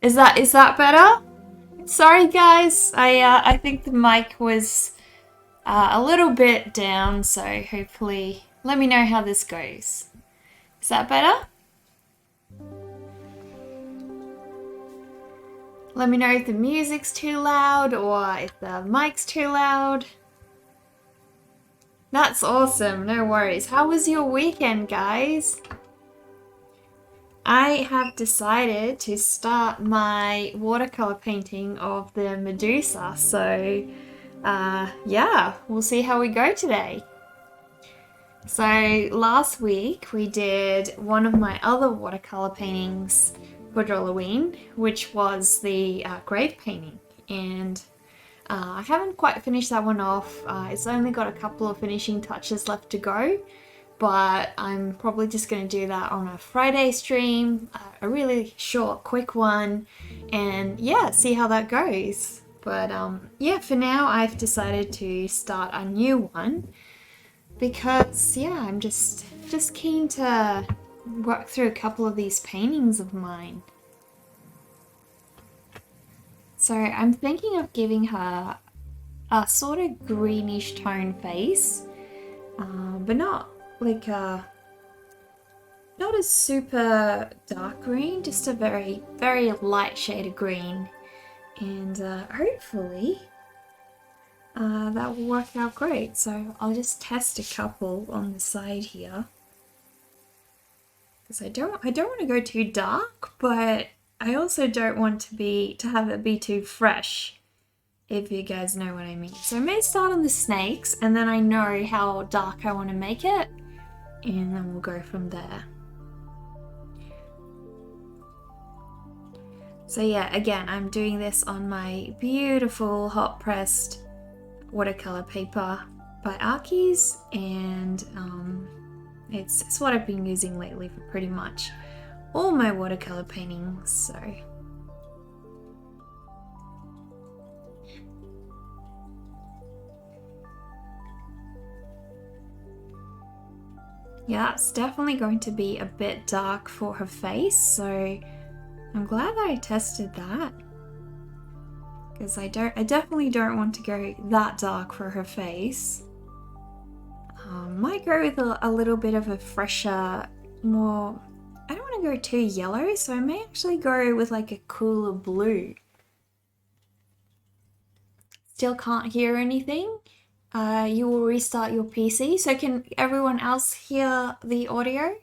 Is that better? Sorry guys, I think the mic was a little bit down, so hopefully let me know how this goes. Is that better? Let me know if the music's too loud or if the mic's too loud. That's awesome, no worries. How was your weekend, guys? I have decided to start my watercolor painting of the Medusa, so yeah, we'll see how we go today. So last week we did one of my other watercolor paintings for Drawlloween, which was the grave painting, and I haven't quite finished that one off. It's only got a couple of finishing touches left to go, but I'm probably just going to do that on a Friday stream, a really short, quick one, and yeah, see how that goes. But yeah, for now I've decided to start a new one because yeah, I'm just keen to work through a couple of these paintings of mine. So I'm thinking of giving her a sort of greenish tone face, but not like not a super dark green, just a very, very light shade of green. And hopefully that will work out great. So I'll just test a couple on the side here. Because I don't want to go too dark, but I also don't want to have it be too fresh, if you guys know what I mean. So I may start on the snakes, and then I know how dark I want to make it, and then we'll go from there. So yeah, again, I'm doing this on my beautiful hot pressed watercolor paper by Archies, and it's what I've been using lately for pretty much all my watercolor paintings. So yeah, it's definitely going to be a bit dark for her face, so I'm glad that I tested that, because I definitely don't want to go that dark for her face. Might go with a little bit of a fresher, more, I don't want to go too yellow, so I may actually go with like a cooler blue. Still can't hear anything? You will restart your PC, so can everyone else hear the audio?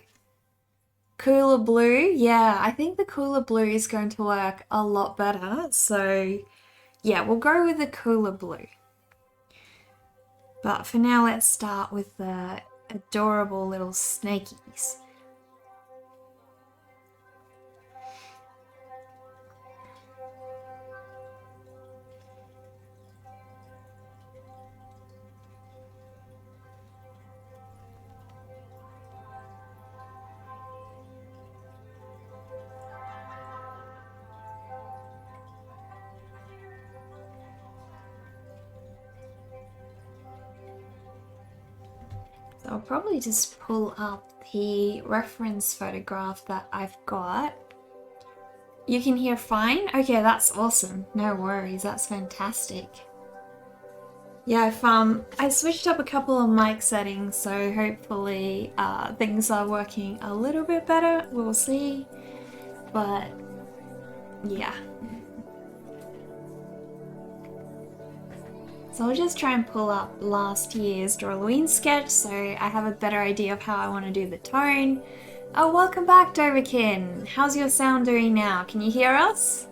Cooler blue, yeah, I think the cooler blue is going to work a lot better, so yeah, we'll go with the cooler blue. But for now, let's start with the adorable little snakies. So I'll probably just pull up the reference photograph that I've got. You can hear fine? Okay, that's awesome. No worries, that's fantastic. Yeah, I switched up a couple of mic settings, so hopefully things are working a little bit better. We'll see. But yeah. So I'll just try and pull up last year's Drawlloween sketch so I have a better idea of how I want to do the tone. Oh, welcome back, Doverkin. How's your sound doing now? Can you hear us?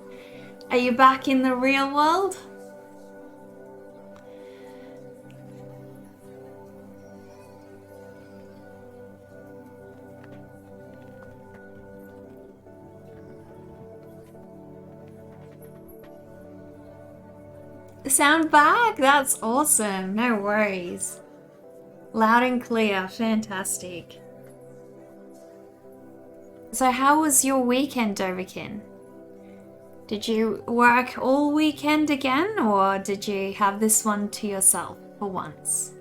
Are you back in the real world? Sound back? That's awesome. No worries. Loud and clear. Fantastic. So how was your weekend, Doverkin? Did you work all weekend again, or did you have this one to yourself for once?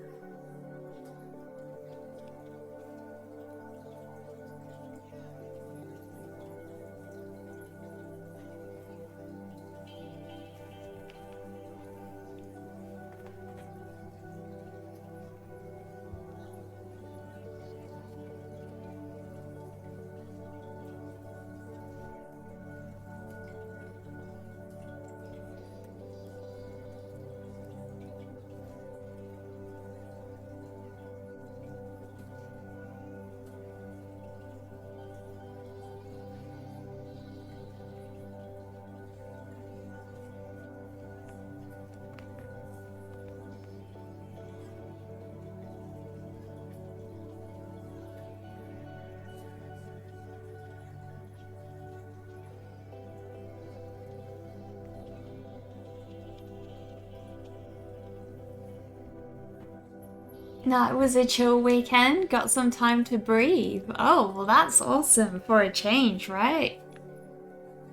No, it was a chill weekend. Got some time to breathe. Oh, well, that's awesome for a change, right?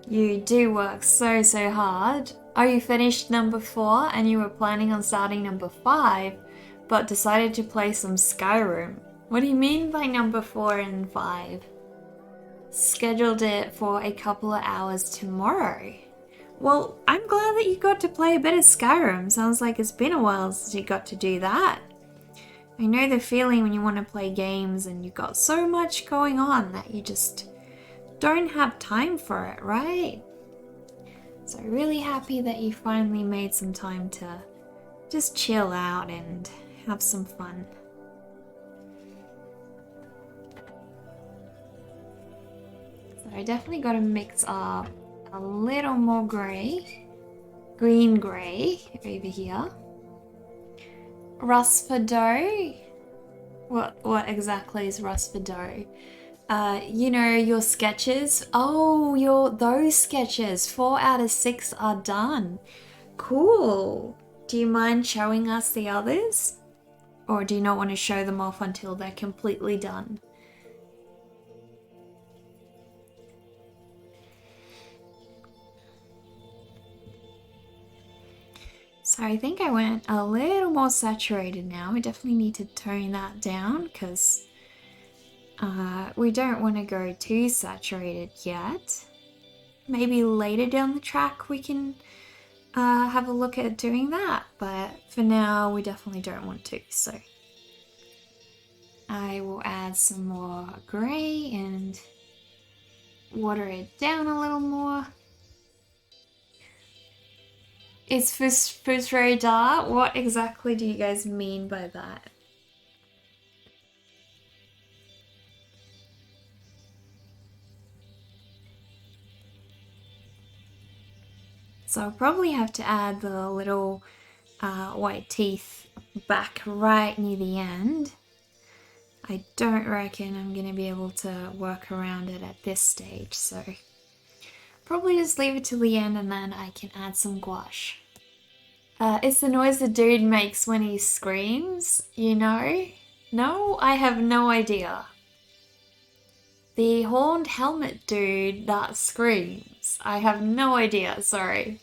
You do work so hard. Oh, you finished number 4 and you were planning on starting number 5, but decided to play some Skyrim. What do you mean by number 4 and 5? Scheduled it for a couple of hours tomorrow. Well, I'm glad that you got to play a bit of Skyrim. Sounds like it's been a while since you got to do that. I know the feeling when you want to play games and you've got so much going on that you just don't have time for it, right? So really happy that you finally made some time to just chill out and have some fun. So I definitely got to mix up a little more grey, green grey over here. Rusfado. What exactly is Rusfado? You know, your sketches. Oh, those sketches. 4 out of 6 are done. Cool. Do you mind showing us the others? Or do you not want to show them off until they're completely done? So I think I went a little more saturated now. We definitely need to tone that down because we don't want to go too saturated yet. Maybe later down the track we can have a look at doing that, but for now we definitely don't want to. So I will add some more grey and water it down a little more. Is Fusro dark? What exactly do you guys mean by that? So I'll probably have to add the little white teeth back right near the end. I don't reckon I'm going to be able to work around it at this stage, so probably just leave it till the end and then I can add some gouache. It's the noise the dude makes when he screams, you know? No, I have no idea. The horned helmet dude that screams. I have no idea, sorry.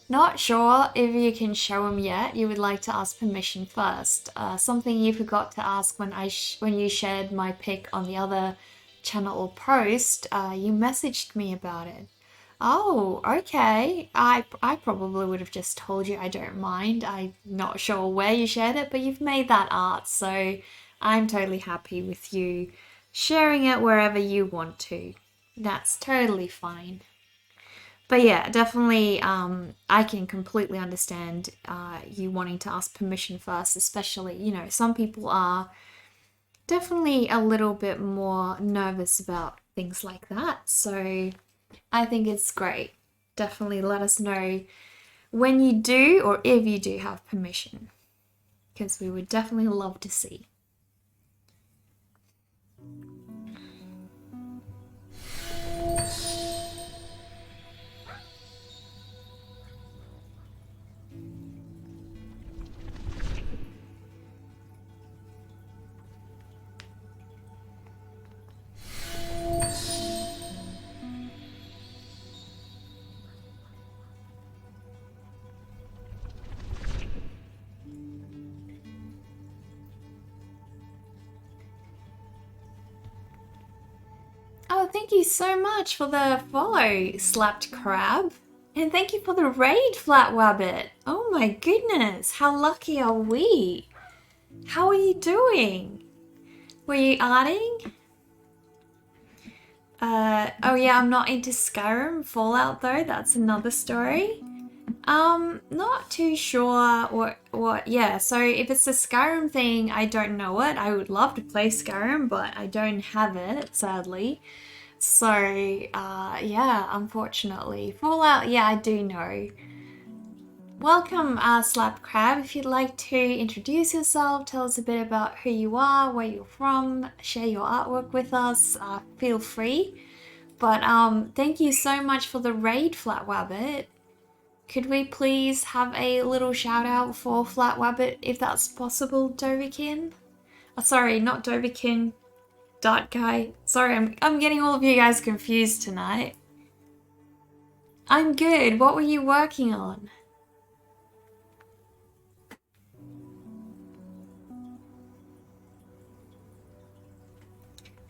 Not sure if you can show him yet. You would like to ask permission first. Something you forgot to ask when you shared my pic on the other channel or post. You messaged me about it. Oh, okay. I probably would have just told you I don't mind. I'm not sure where you shared it, but you've made that art, so I'm totally happy with you sharing it wherever you want to. That's totally fine. But yeah, definitely, I can completely understand you wanting to ask permission first, especially, you know, some people are definitely a little bit more nervous about things like that. So I think it's great. Definitely let us know when you do or if you do have permission, because we would definitely love to see. Oh, thank you so much for the follow, Slapped Crab. And thank you for the raid, Flat Wabbit. Oh my goodness, how lucky are we? How are you doing? Were you arting? Oh yeah, I'm not into Skyrim Fallout though, that's another story. Not too sure what, yeah, so if it's a Skyrim thing, I don't know it. I would love to play Skyrim, but I don't have it, sadly. So, yeah, unfortunately. Fallout, yeah, I do know. Welcome, Slap Crab. If you'd like to introduce yourself, tell us a bit about who you are, where you're from, share your artwork with us, feel free. But thank you so much for the raid, Flat Wabbit. Could we please have a little shout out for Flat Wabbit if that's possible, Doverkin? Oh, sorry, not Doverkin, Dart Guy. Sorry, I'm getting all of you guys confused tonight. I'm good. What were you working on?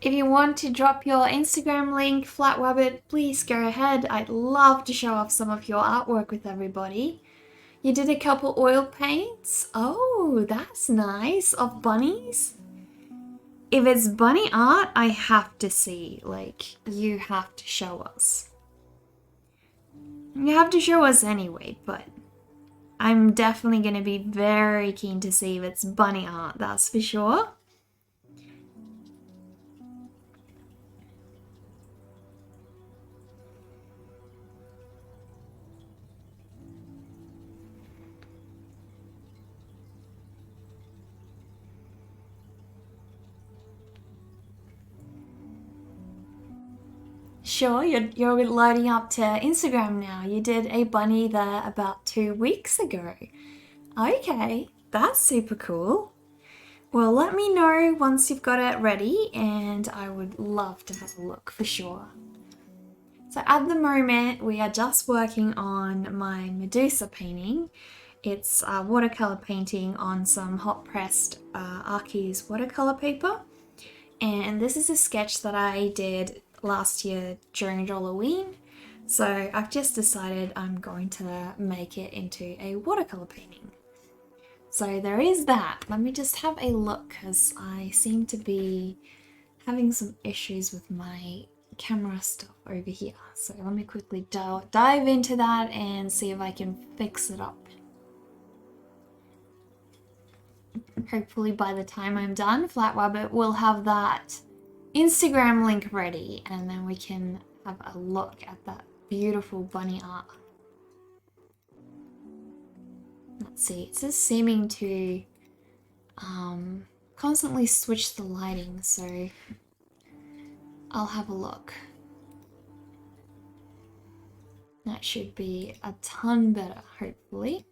If you want to drop your Instagram link, Flat Wabbit, please go ahead. I'd love to show off some of your artwork with everybody. You did a couple oil paints? Oh, that's nice. Of bunnies? If it's bunny art, I have to see. Like, you have to show us. You have to show us anyway, but I'm definitely going to be very keen to see if it's bunny art, that's for sure. Sure, you're loading up to Instagram now. You did a bunny there about 2 weeks ago. Okay, that's super cool. Well, let me know once you've got it ready and I would love to have a look for sure. So at the moment, we are just working on my Medusa painting. It's a watercolor painting on some hot pressed Archies watercolor paper. And this is a sketch that I did last year during Drawlloween. So I've just decided I'm going to make it into a watercolor painting. So there is that. Let me just have a look because I seem to be having some issues with my camera stuff over here. So let me quickly dive into that and see if I can fix it up. Hopefully by the time I'm done, Flat Wabbit will have that Instagram link ready and then we can have a look at that beautiful bunny art. Let's see, it's just seeming to constantly switch the lighting, so I'll have a look. That should be a ton better, hopefully.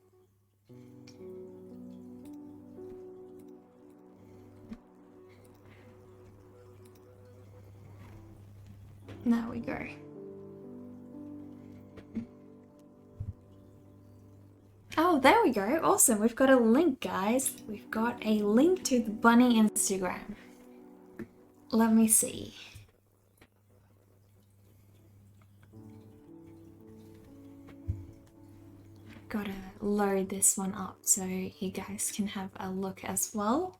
There we go. Oh, there we go. Awesome. We've got a link, guys. We've got a link to the bunny Instagram. Let me see. Gotta load this one up so you guys can have a look as well.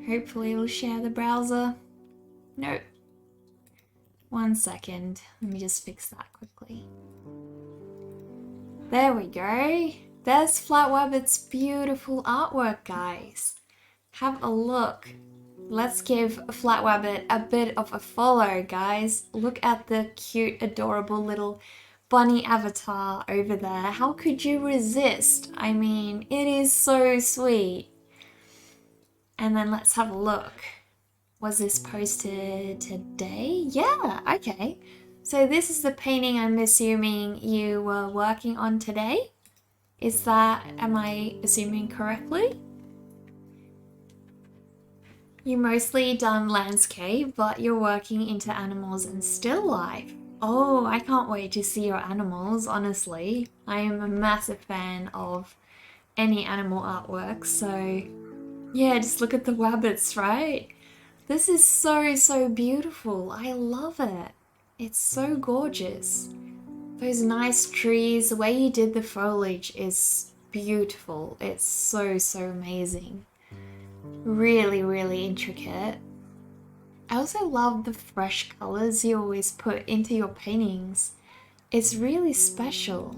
Hopefully it'll share the browser. Nope. 1 second. Let me just fix that quickly. There we go. There's Flat Wabbit's beautiful artwork, guys. Have a look. Let's give Flat Wabbit a bit of a follow, guys. Look at the cute, adorable little bunny avatar over there. How could you resist? I mean, it is so sweet. And then let's have a look. Was this posted today? Yeah, okay. So this is the painting I'm assuming you were working on today. Am I assuming correctly? You mostly done landscape, but you're working into animals and still life. Oh, I can't wait to see your animals, honestly. I am a massive fan of any animal artwork, so yeah, just look at the wabbits, right? This is so beautiful. I love it. It's so gorgeous. Those nice trees, the way you did the foliage is beautiful. It's so amazing. Really intricate. I also love the fresh colors you always put into your paintings. It's really special.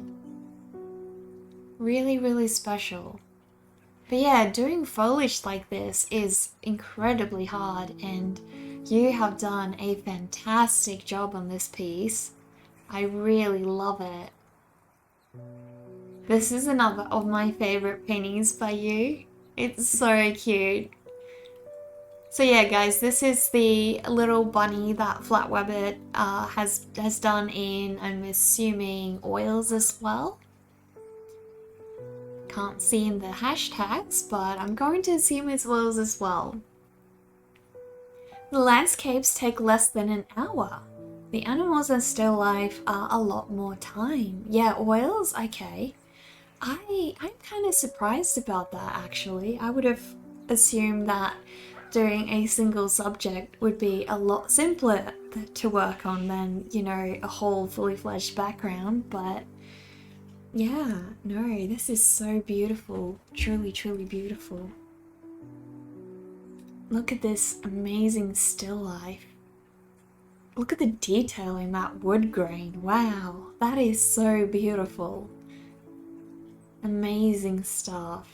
Really special. But yeah, doing foliage like this is incredibly hard and you have done a fantastic job on this piece. I really love it. This is another of my favorite paintings by you. It's so cute. So yeah, guys, this is the little bunny that Flatwebbit has done in, I'm assuming, oils as well. Can't see in the hashtags, but I'm going to assume it's oils as well. The landscapes take less than an hour. The animals and still life are a lot more time. Yeah, oils? Okay. I'm kind of surprised about that actually. I would have assumed that doing a single subject would be a lot simpler to work on than, you know, a whole fully fledged background, but yeah, no, this is so beautiful. Truly, truly beautiful. Look at this amazing still life. Look at the detail in that wood grain. Wow, that is so beautiful. Amazing stuff.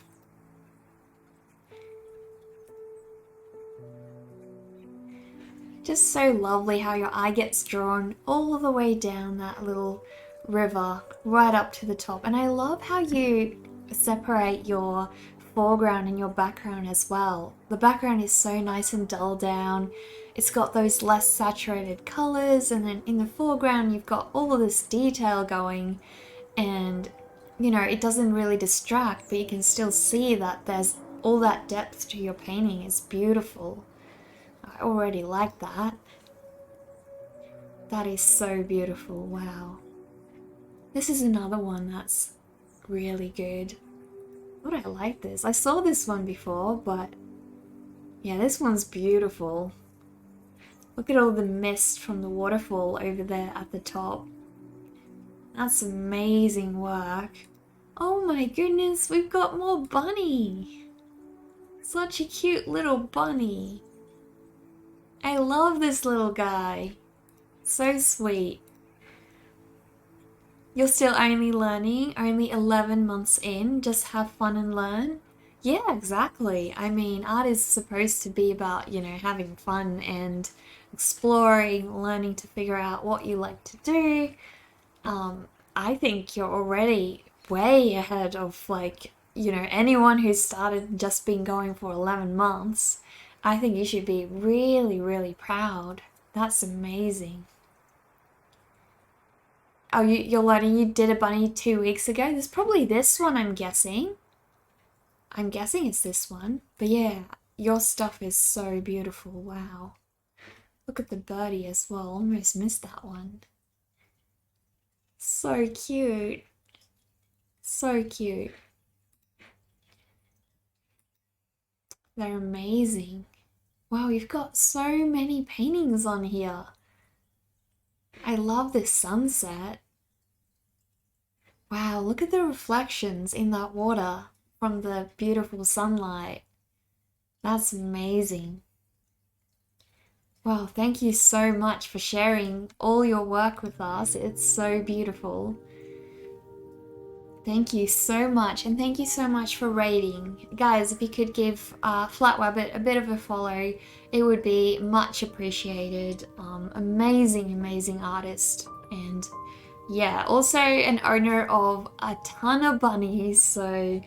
Just so lovely how your eye gets drawn all the way down that little river right up to the top. And I love how you separate your foreground and your background as well. The background is so nice and dull down. It's got those less saturated colors, and then in the foreground you've got all of this detail going, and you know, it doesn't really distract, but you can still see that there's all that depth to your painting. It's beautiful. I already like that. That is so beautiful, wow. This is another one that's really good. Would I like this? I saw this one before, but yeah, this one's beautiful. Look at all the mist from the waterfall over there at the top. That's amazing work. Oh my goodness, we've got more bunny. Such a cute little bunny. I love this little guy. So sweet. You're still only learning, only 11 months in, just have fun and learn. Yeah, exactly. I mean, art is supposed to be about, you know, having fun and exploring, learning to figure out what you like to do. I think you're already way ahead of, like, you know, anyone who's started just been going for 11 months. I think you should be really, really proud. That's amazing. Oh, you're learning, you did a bunny 2 weeks ago? There's probably this one, I'm guessing. I'm guessing it's this one. But yeah, your stuff is so beautiful. Wow. Look at the birdie as well. Almost missed that one. So cute. So cute. They're amazing. Wow, you've got so many paintings on here. I love this sunset. Wow, look at the reflections in that water from the beautiful sunlight. That's amazing. Wow, thank you so much for sharing all your work with us. It's so beautiful. Thank you so much, and thank you so much for rating. Guys, if you could give Flatwebbit a bit of a follow, it would be much appreciated. Amazing, amazing artist. And yeah, also an owner of a ton of bunnies, so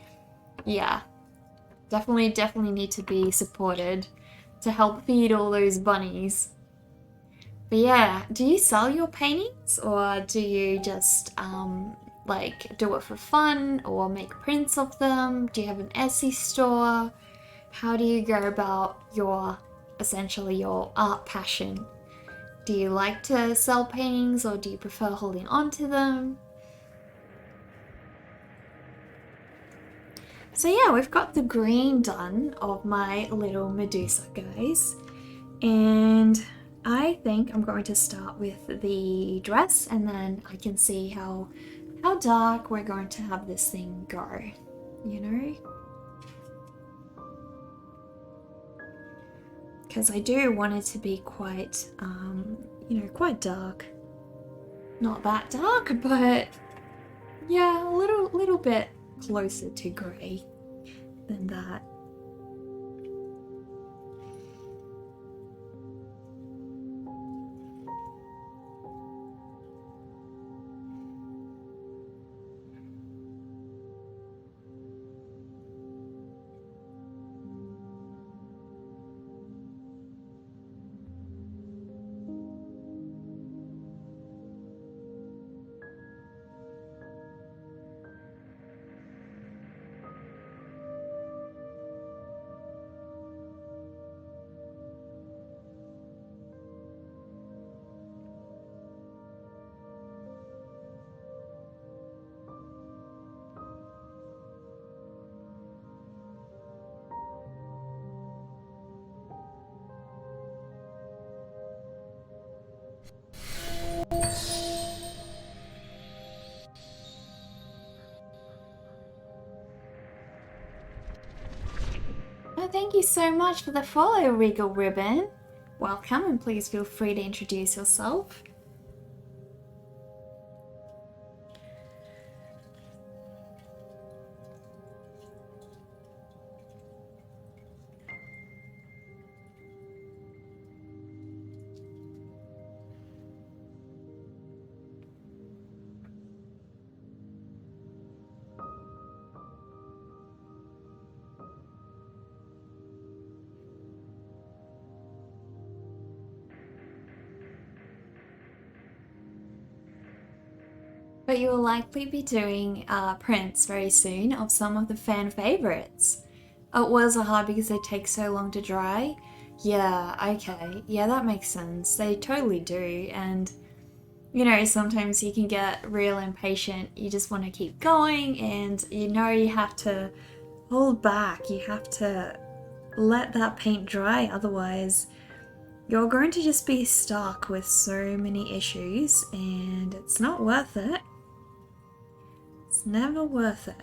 yeah, definitely need to be supported to help feed all those bunnies. But yeah, do you sell your paintings, or do you just like do it for fun or make prints of them? Do you have an Etsy store? How do you go about your, essentially your art passion? Do you like to sell paintings, or do you prefer holding on to them? So yeah, we've got the green done of my little Medusa, guys. And I think I'm going to start with the dress, and then I can see how dark we're going to have this thing go, you know? Because I do want it to be quite, you know, quite dark. Not that dark, but yeah, a little bit closer to grey than that. thank you so much for the follow, Regal Ribbon. Welcome, and please feel free to introduce yourself. But you will likely be doing prints very soon of some of the fan favorites. Oh, was it hard because they take so long to dry? Yeah, okay. Yeah, that makes sense. They totally do. And, you know, sometimes you can get real impatient. You just want to keep going, and you know you have to hold back. You have to let that paint dry. Otherwise, you're going to just be stuck with so many issues, and it's not worth it. It's never worth it.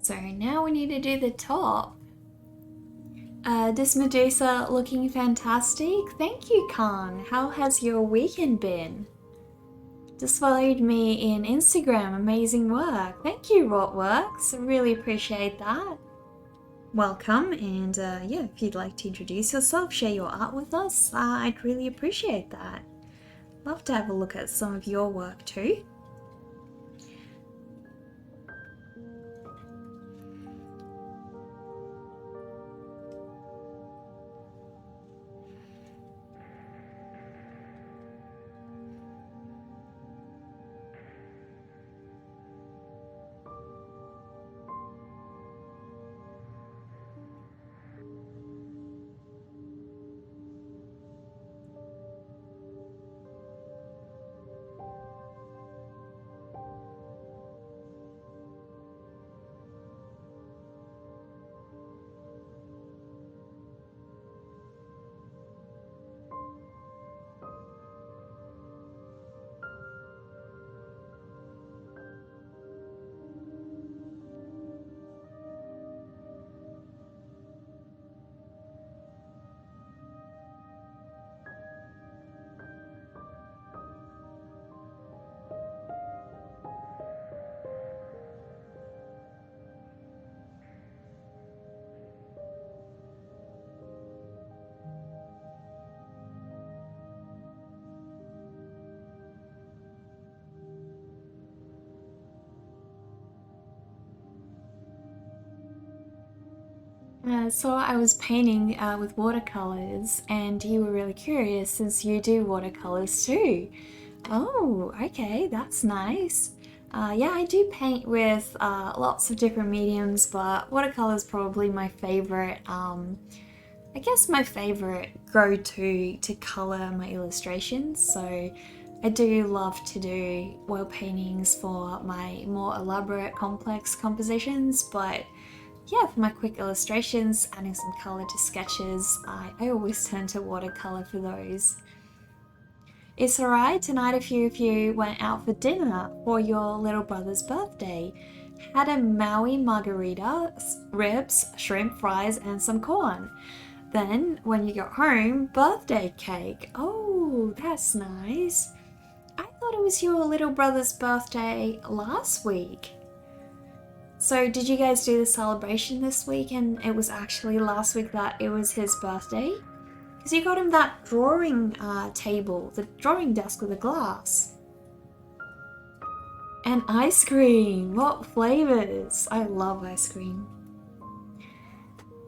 So now we need to do the top. This Medusa looking fantastic. Thank you, Khan. How has your weekend been? Just followed me in Instagram. Amazing work. Thank you, Rotworks. I really appreciate that. Welcome, and yeah, if you'd like to introduce yourself, share your art with us, I'd really appreciate that. Love to have a look at some of your work too. So I was painting with watercolors, and you were really curious since you do watercolors too. Oh, okay, that's nice. Yeah, I do paint with lots of different mediums, but watercolor is probably my favorite. I guess my favorite go-to to color my illustrations. So I do love to do oil paintings for my more elaborate, complex compositions, but yeah, for my quick illustrations, adding some color to sketches, I always turn to watercolor for those. It's alright, tonight a few of you went out for dinner for your little brother's birthday. Had a Maui margarita, ribs, shrimp fries, and some corn. Then, when you got home, birthday cake. Oh, that's nice. I thought it was your little brother's birthday last week. So did you guys do the celebration this week, and it was actually last week that it was his birthday? Because you got him that drawing table, the drawing desk with the glass. And ice cream! What flavors? I love ice cream.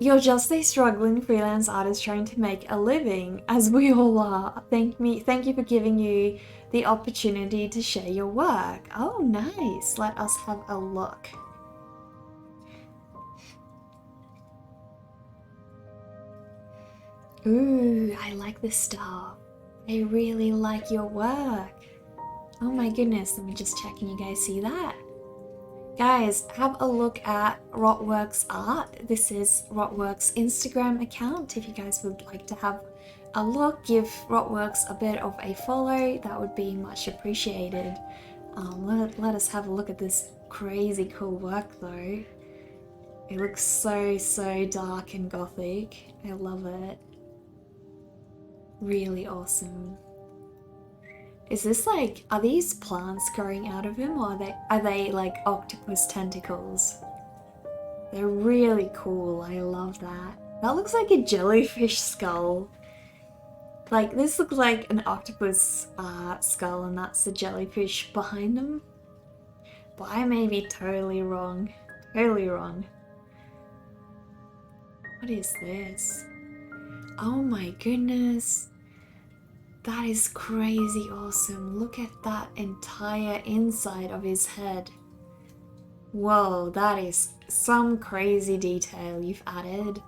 You're just a struggling freelance artist trying to make a living, as we all are. Thank you for giving you the opportunity to share your work. Oh, nice. Let us have a look. Ooh, I like the star. I really like your work. Oh my goodness, let me just check. Can you guys see that? Guys, have a look at Rotworks art. This is Rotworks Instagram account. If you guys would like to have a look, give Rotworks a bit of a follow. That would be much appreciated. Let us have a look at this crazy cool work though. It looks so dark and gothic. I love it. Really awesome. Is this like, are these plants growing out of him, or are they like octopus tentacles? They're really cool. I love that. That looks like a jellyfish skull. Like, this looks like an octopus skull, and that's the jellyfish behind them. But I may be totally wrong. Totally wrong. What is this? Oh my goodness. That is crazy awesome. Look at that entire inside of his head. Whoa, that is some crazy detail you've added.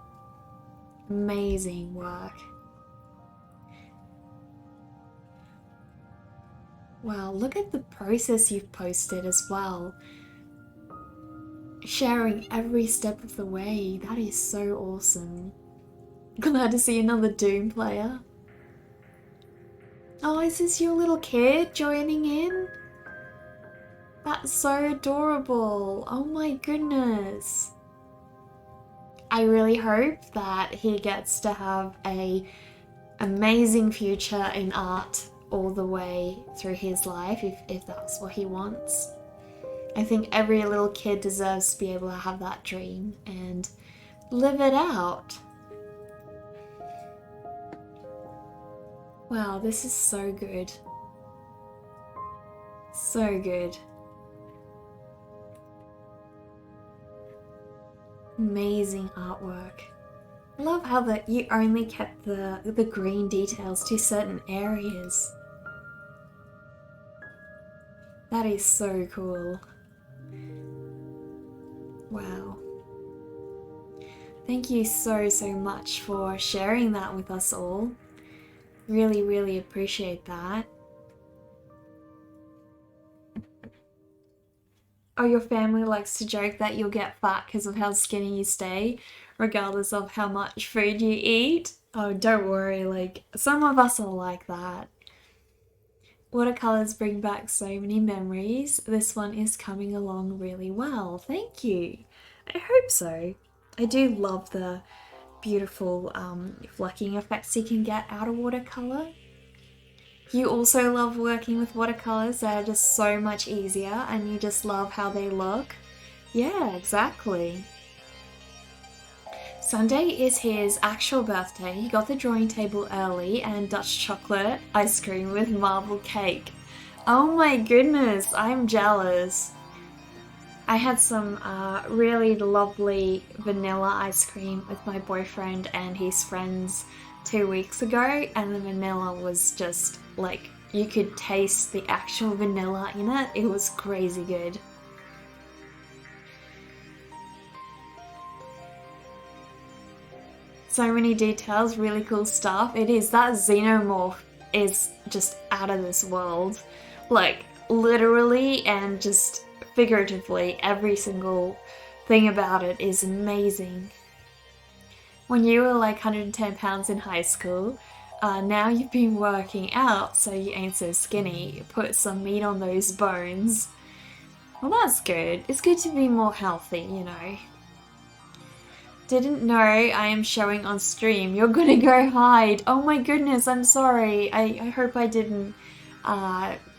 Amazing work. Wow, look at the process you've posted as well. Sharing every step of the way. That is so awesome. Glad to see another Doom player. Oh, is this your little kid joining in? That's so adorable. Oh my goodness. I really hope that he gets to have an amazing future in art all the way through his life, if that's what he wants. I think every little kid deserves to be able to have that dream and live it out. Wow, this is so good. So good. Amazing artwork. I love how that you only kept the green details to certain areas. That is so cool. Wow. Thank you so much for sharing that with us all. Really appreciate that. Oh, your family likes to joke that you'll get fat because of how skinny you stay, regardless of how much food you eat. Oh, don't worry, like, some of us are like that. Watercolors bring back so many memories. This one is coming along really well. Thank you. I hope so. I do love the beautiful flecking effects you can get out of watercolor. You also love working with watercolors that are just so much easier and you just love how they look. Yeah, exactly. Sunday is his actual birthday. He got the drawing table early and Dutch chocolate ice cream with marble cake. Oh my goodness, I'm jealous. I had some really lovely vanilla ice cream with my boyfriend and his friends 2 weeks ago, and the vanilla was just like, you could taste the actual vanilla in it. It was crazy good. So many details, really cool stuff. It is, that xenomorph is just out of this world. Like, literally and just figuratively, every single thing about it is amazing. When you were like 110 pounds in high school, now you've been working out so you ain't so skinny. Put some meat on those bones. Well, that's good. It's good to be more healthy, you know. Didn't know I am showing on stream. You're gonna go hide. Oh my goodness, I'm sorry. I hope I didn't,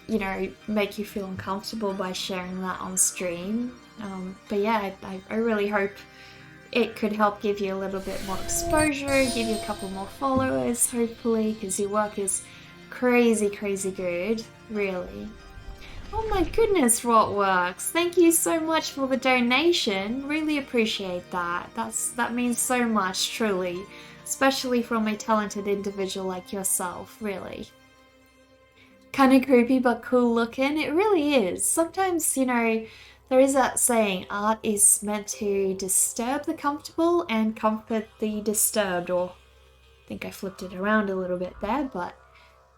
you know, make you feel uncomfortable by sharing that on stream. But yeah, I really hope it could help give you a little bit more exposure, give you a couple more followers, hopefully, because your work is crazy good, really. Oh my goodness, Rotworks! Thank you so much for the donation. Really appreciate that. That means so much, truly. Especially from a talented individual like yourself, really. kind of creepy but cool looking. It really is. Sometimes, there is that saying, art is meant to disturb the comfortable and comfort the disturbed, or I think I flipped it around a little bit there, but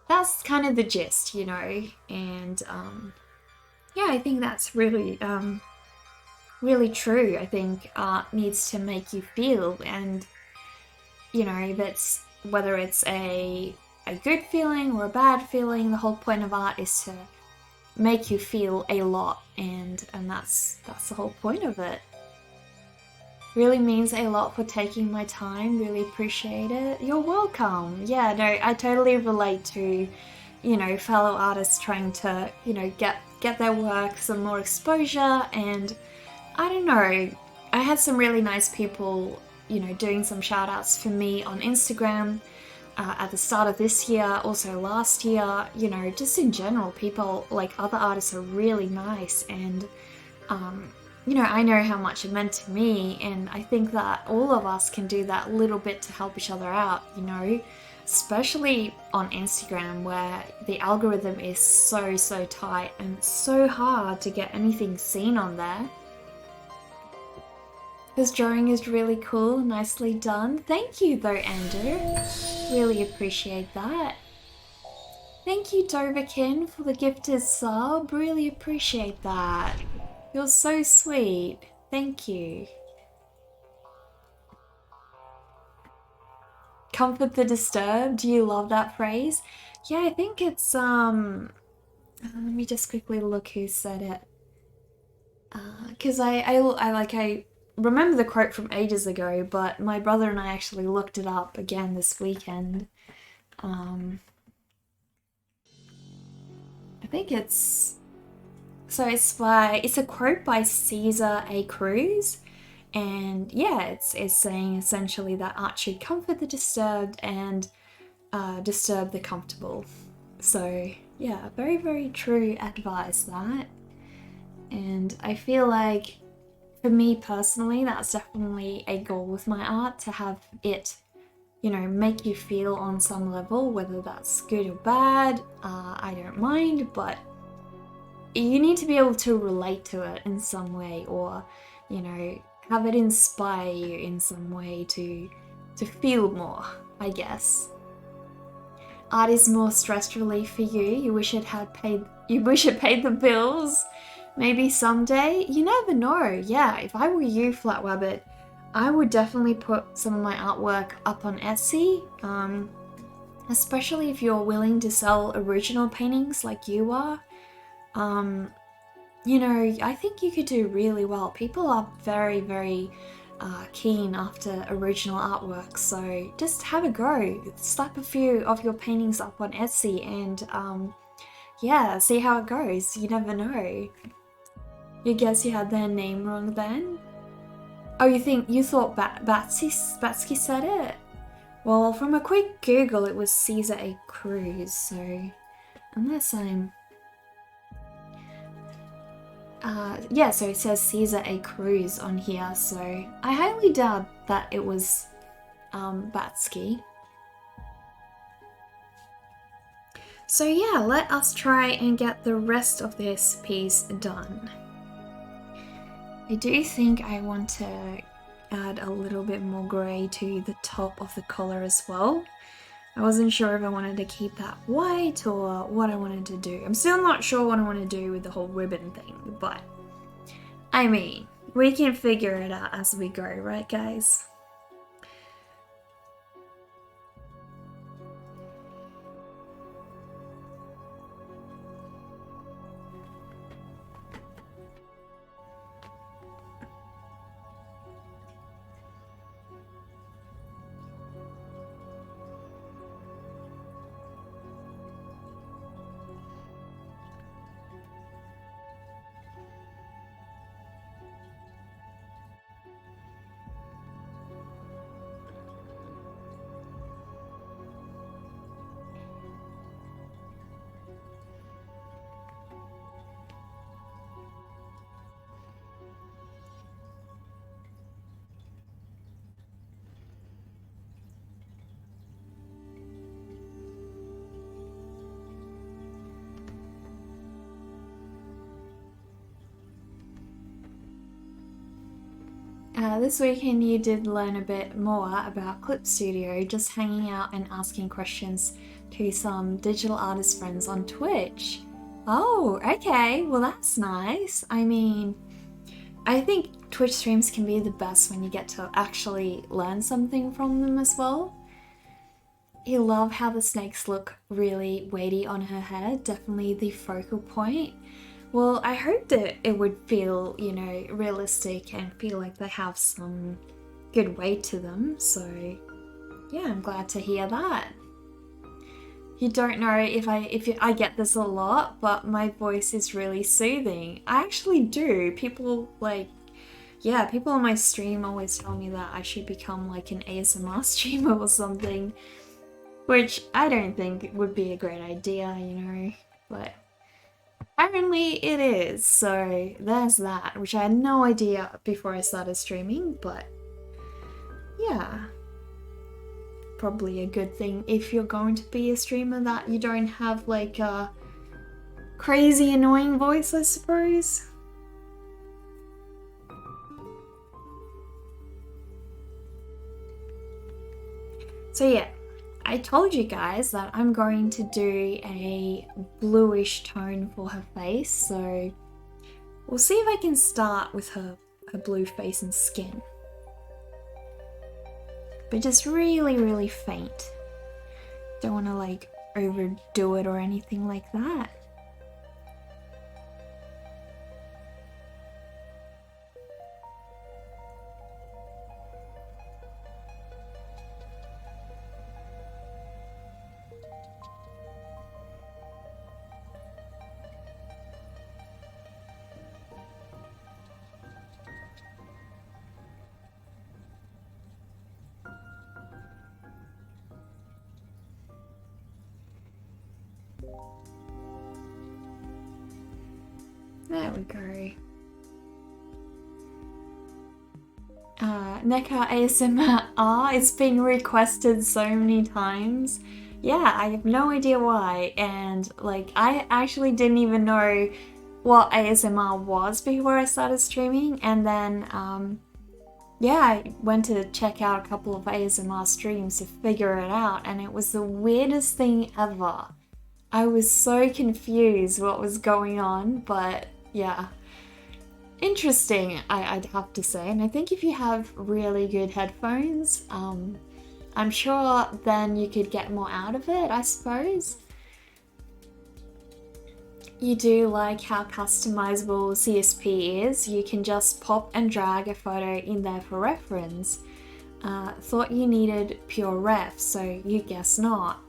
that's kind of the gist, and yeah, I think that's really, really true. I think art needs to make you feel, and that's whether it's a good feeling or a bad feeling. The whole point of art is to make you feel a lot, and that's the whole point of it. Really means a lot for taking my time. Really appreciate it. You're welcome. Yeah, no, I totally relate to, fellow artists trying to, get their work some more exposure. And I don't know, I had some really nice people, doing some shout outs for me on Instagram at the start of this year, also last year, just in general, people, like other artists, are really nice. And I know how much it meant to me, and I think that all of us can do that little bit to help each other out, especially on Instagram, where the algorithm is so tight and it's so hard to get anything seen on there. This drawing is really cool, nicely done. Thank you though, Andrew. Really appreciate that. Thank you, Doverkin, for the gifted sub. Really appreciate that. You're so sweet. Thank you. Comfort the disturbed. Do you love that phrase? Yeah, I think it's let me just quickly look who said it. Because I remember the quote from ages ago, but my brother and I actually looked it up again this weekend. I think it's a quote by Caesar A. Cruz, and yeah, it's saying essentially that art should comfort the disturbed and disturb the comfortable. So yeah, very, very true advice, that. And I feel like, for me personally, that's definitely a goal with my art, to have it, make you feel on some level, whether that's good or bad. I don't mind, but you need to be able to relate to it in some way, or, have it inspire you in some way to feel more, I guess. Art is more stress relief for you. You wish it paid the bills. Maybe someday. You never know. Yeah, if I were you, Flat Wabbit, I would definitely put some of my artwork up on Etsy. Especially if you're willing to sell original paintings like you are. I think you could do really well. People are very, very keen after original artwork, so just have a go. Slap a few of your paintings up on Etsy and yeah, see how it goes. You never know. You guess you had their name wrong then? Oh, you thought Batsky said it? Well, from a quick Google, it was Caesar A. Cruz, so unless I'm... yeah, so it says Caesar A. Cruz on here, so I highly doubt that it was Batsky. So yeah, let us try and get the rest of this piece done. I do think I want to add a little bit more grey to the top of the collar as well. I wasn't sure if I wanted to keep that white or what I wanted to do. I'm still not sure what I want to do with the whole ribbon thing, but I mean, we can figure it out as we go, right guys? This weekend you did learn a bit more about Clip Studio, just hanging out and asking questions to some digital artist friends on Twitch. Oh, okay, well that's nice. I mean, I think Twitch streams can be the best when you get to actually learn something from them as well. You love how the snakes look really weighty on her head, definitely the focal point. Well, I hope that it would feel, realistic and feel like they have some good weight to them. So, yeah, I'm glad to hear that. You don't know if I get this a lot, but my voice is really soothing. I actually do. People people on my stream always tell me that I should become like an ASMR streamer or something, which I don't think would be a great idea, but apparently it is, so there's that, which I had no idea before I started streaming, but yeah. Probably a good thing if you're going to be a streamer that you don't have like a crazy annoying voice, I suppose. So yeah, I told you guys that I'm going to do a bluish tone for her face, so we'll see if I can start with her blue face and skin. But just really, really faint. Don't want to like overdo it or anything like that. There we go. Neca ASMR, it's been requested so many times. Yeah, I have no idea why, and like I actually didn't even know what ASMR was before I started streaming, and then yeah, I went to check out a couple of ASMR streams to figure it out, and it was the weirdest thing ever. I was so confused what was going on, but yeah. Interesting, I'd have to say. And I think if you have really good headphones, I'm sure then you could get more out of it, I suppose. You do like how customizable CSP is. You can just pop and drag a photo in there for reference. Thought you needed pure ref, so you guess not.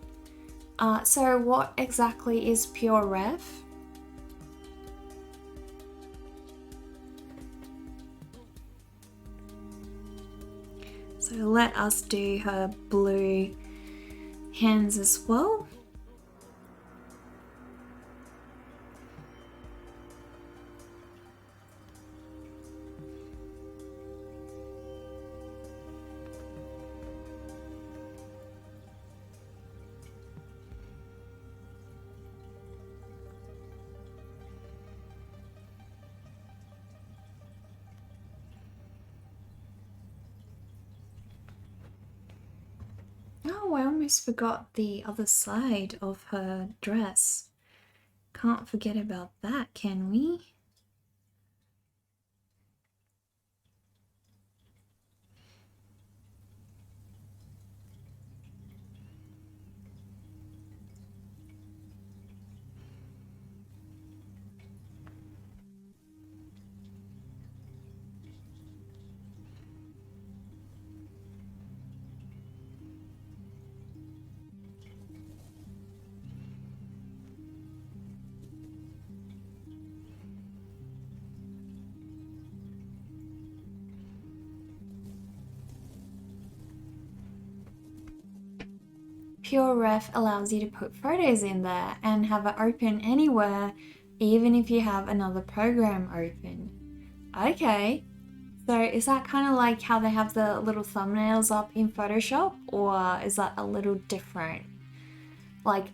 So what exactly is pure ref? So let us do her blue hands as well. Oh, I almost forgot the other side of her dress. Can't forget about that, can we? Pure Ref allows you to put photos in there and have it open anywhere, even if you have another program open. Okay, so is that kind of like how they have the little thumbnails up in Photoshop, or is that a little different? Like,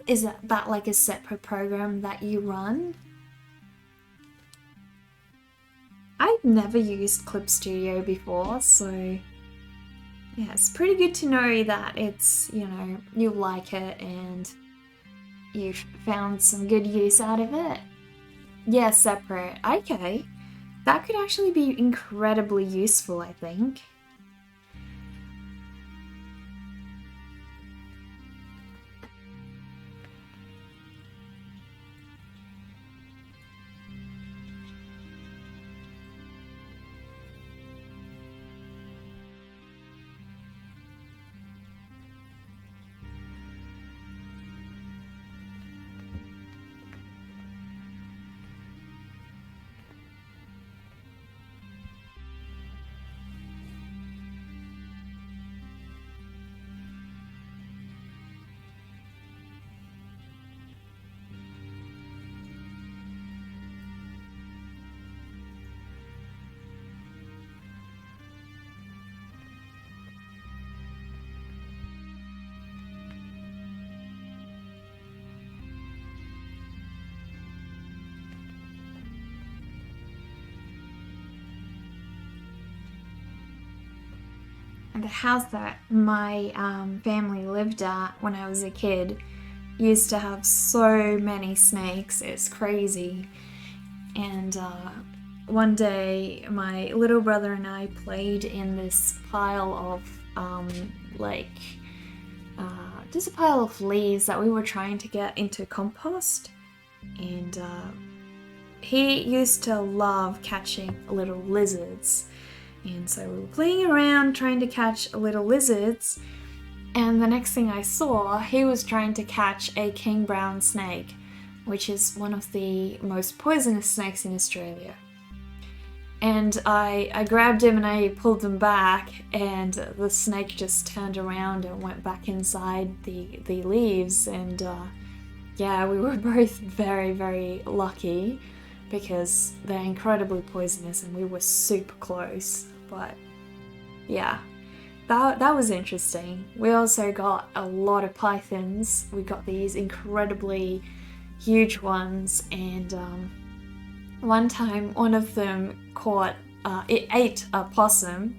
is that like a separate program that you run? I've never used Clip Studio before, so yeah, it's pretty good to know that it's, you know, you like it and you've found some good use out of it. Yeah, separate. Okay. That could actually be incredibly useful, I think. And the house that my family lived at when I was a kid used to have so many snakes, it's crazy. And one day my little brother and I played in this pile of just a pile of leaves that we were trying to get into compost. And he used to love catching little lizards. And so we were playing around trying to catch little lizards, and the next thing I saw, he was trying to catch a king brown snake, which is one of the most poisonous snakes in Australia. And I grabbed him and I pulled him back, and the snake just turned around and went back inside the leaves. And yeah, we were both very, very lucky because they're incredibly poisonous and we were super close. But yeah, that was interesting. We also got a lot of pythons. We got these incredibly huge ones, and one time one of them it ate a possum,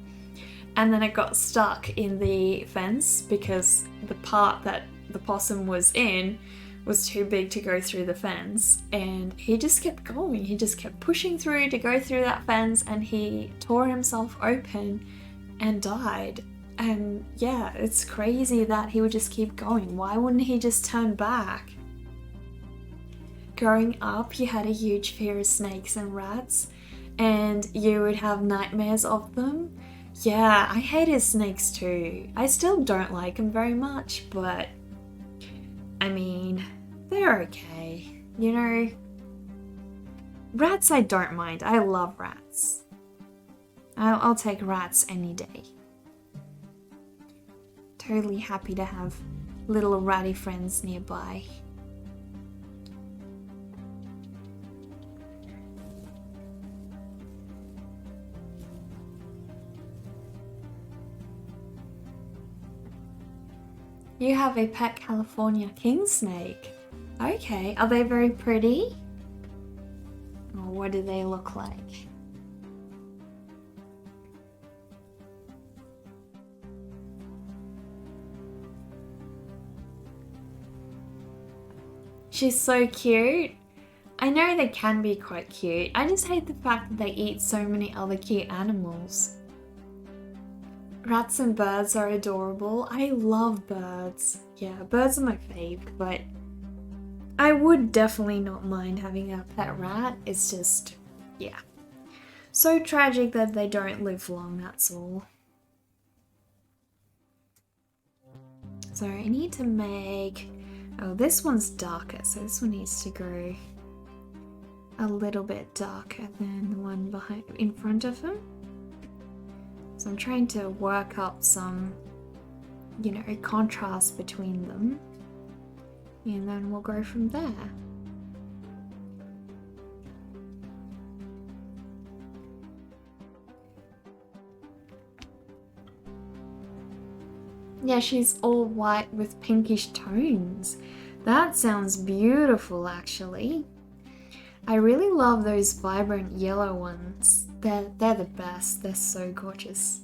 and then it got stuck in the fence because the part that the possum was in was too big to go through the fence, and he just kept going. He just kept pushing through to go through that fence, and he tore himself open and died. And yeah, it's crazy that he would just keep going. Why wouldn't he just turn back? Growing up, you had a huge fear of snakes and rats, and you would have nightmares of them. Yeah, I hated snakes too. I still don't like them very much, but I mean, they're okay, you know. Rats I don't mind. I love rats. I'll take rats any day. Totally happy to have little ratty friends nearby. You have a pet California king snake. Okay, are they very pretty? Or what do they look like? She's so cute. I know they can be quite cute. I just hate the fact that they eat so many other cute animals. Rats and birds are adorable. I love birds. Yeah, birds are my fave, but I would definitely not mind having a pet rat. It's just, yeah. So tragic that they don't live long, that's all. So I need to make... Oh, this one's darker, so this one needs to go a little bit darker than the one in front of him. So I'm trying to work up some, you know, contrast between them. And then we'll go from there. Yeah, she's all white with pinkish tones. That sounds beautiful, actually. I really love those vibrant yellow ones. they're the best. They're so gorgeous.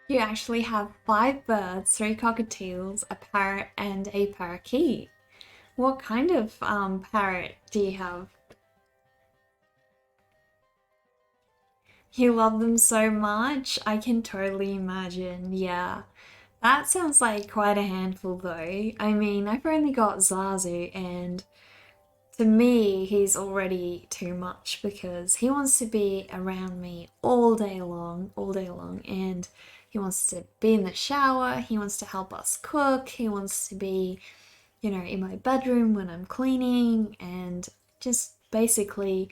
You actually have 5 birds, 3 cockatiels, a parrot, and a parakeet. What kind of parrot do you have? You love them so much? I can totally imagine, yeah. That sounds like quite a handful though. I mean, I've only got Zazu, and to me, he's already too much because he wants to be around me all day long, and he wants to be in the shower, he wants to help us cook, he wants to be, in my bedroom when I'm cleaning, and just basically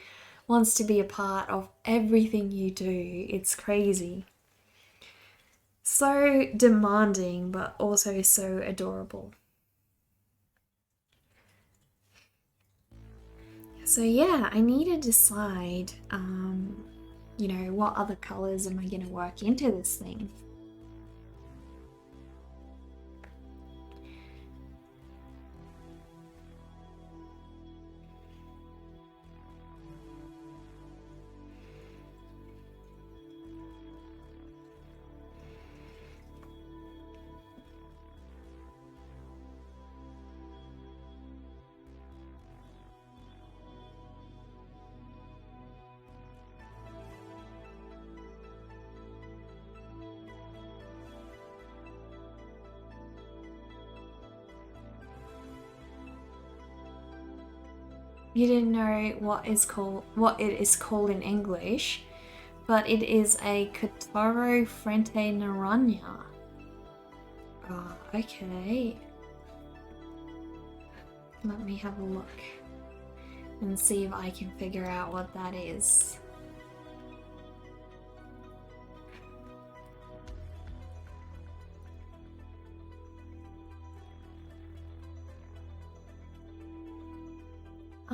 wants to be a part of everything you do. It's crazy. So demanding, but also so adorable. So yeah, I need to decide, what other colors am I going to work into this thing? You didn't know what it is called in English, but it is a Kotaro Frente Naranja. Ah, okay. Let me have a look and see if I can figure out what that is.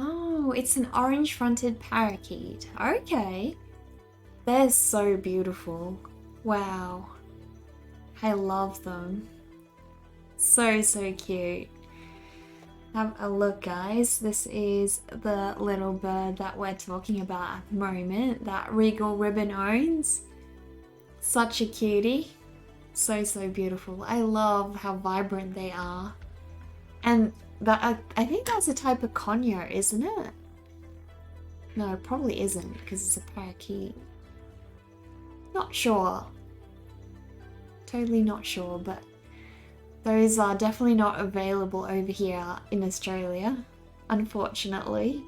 Oh, it's an orange-fronted parakeet. Okay. They're so beautiful. Wow. I love them. So, so cute. Have a look, guys. This is the little bird that we're talking about at the moment that Regal Ribbon owns. Such a cutie. So, so beautiful. I love how vibrant they are. And I think that's a type of conure, isn't it? No, it probably isn't because it's a parakeet. Not sure. Totally not sure, but those are definitely not available over here in Australia, unfortunately.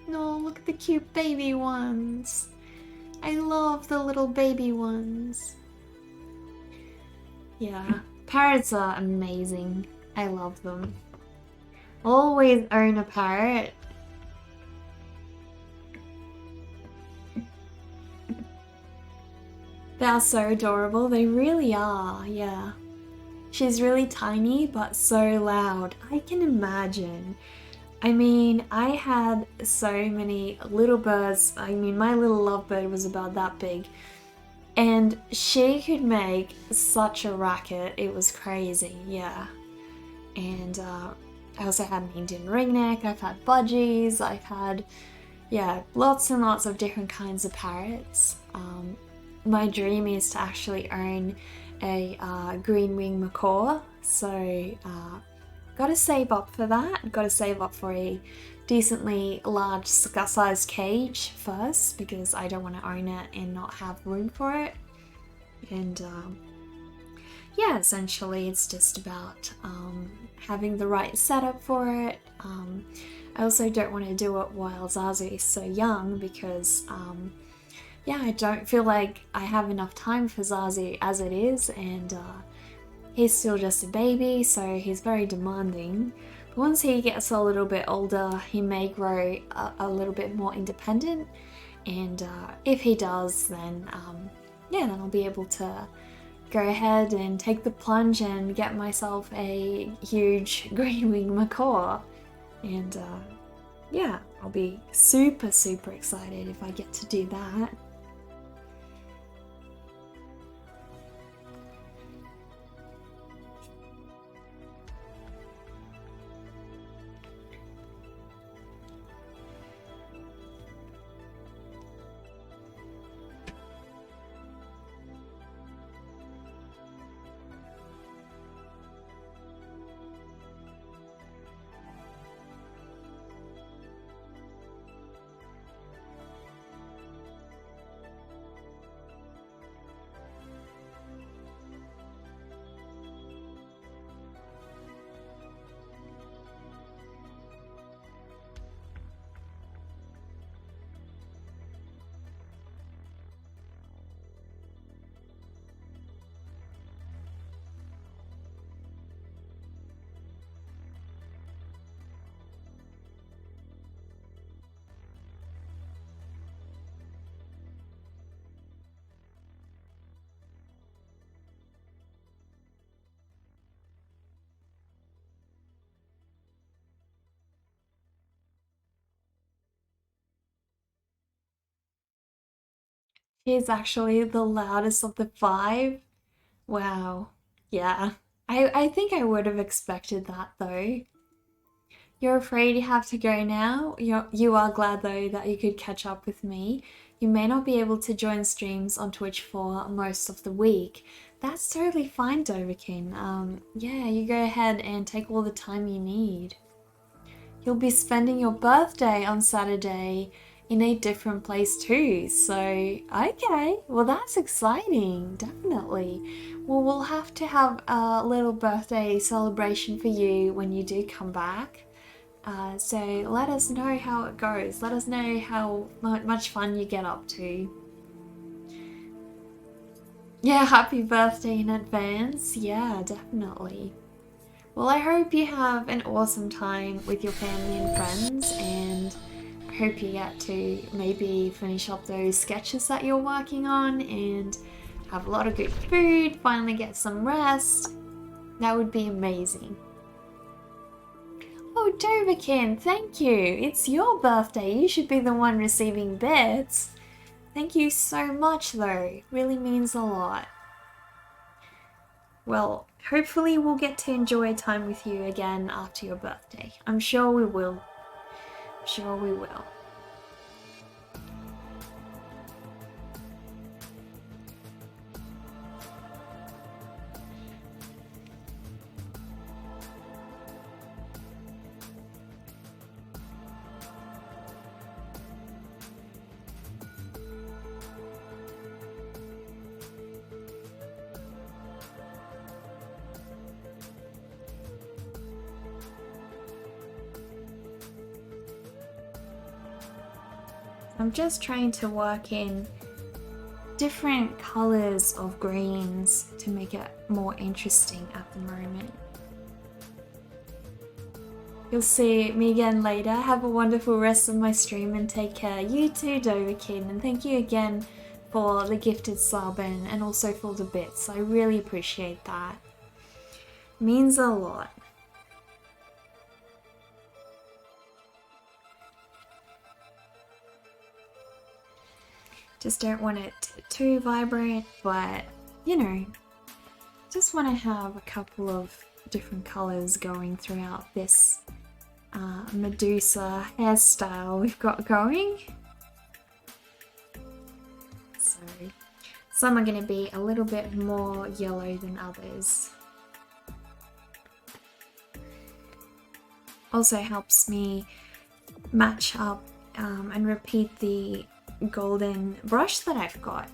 No, look at the cute baby ones. I love the little baby ones. Yeah, parrots are amazing. I love them. Always own a parrot. They are so adorable. They really are, yeah. She's really tiny, but so loud. I can imagine. I mean, I had so many little birds. I mean, my little lovebird was about that big. And she could make such a racket. It was crazy, yeah. And I also had an Indian ringneck. I've had budgies. I've had, yeah, lots and lots of different kinds of parrots. My dream is to actually own a green wing macaw, so gotta save up for that. Gotta save up for a decently large sized cage first because I don't want to own it and not have room for it. And yeah, essentially it's just about having the right setup for it. I also don't want to do it while Zazu is so young because yeah, I don't feel like I have enough time for Zazu as it is, and he's still just a baby, so he's very demanding. But once he gets a little bit older, he may grow a little bit more independent, and if he does, then yeah, then I'll be able to go ahead and take the plunge and get myself a huge green-winged macaw. And yeah, I'll be super excited if I get to do that. He's actually the loudest of the five. Wow. Yeah. I think I would have expected that though. You're afraid you have to go now? You are glad though that you could catch up with me. You may not be able to join streams on Twitch for most of the week. That's totally fine, Doverkin. Yeah, you go ahead and take all the time you need. You'll be spending your birthday on Saturday in a different place too. So, okay, well, that's exciting, definitely. Well, we'll have to have a little birthday celebration for you when you do come back. So, let us know how it goes. Let us know how much fun you get up to. Yeah, happy birthday in advance. Yeah, definitely. Well, I hope you have an awesome time with your family and friends, and I hope you get to maybe finish up those sketches that you're working on and have a lot of good food, finally get some rest. That would be amazing. Oh, Doverkin, thank you. It's your birthday. You should be the one receiving bits. Thank you so much, though. It really means a lot. Well, hopefully we'll get to enjoy time with you again after your birthday. I'm sure we will. I'm sure we will. I'm just trying to work in different colors of greens to make it more interesting at the moment. You'll see me again later. Have a wonderful rest of my stream and take care. You too, Doverkin, and thank you again for the gifted sub and also for the bits. I really appreciate that. It means a lot. Just don't want it too vibrant, but you know, just want to have a couple of different colors going throughout this Medusa hairstyle we've got going. So some are going to be a little bit more yellow than others. Also helps me match up and repeat the golden brush that I've got.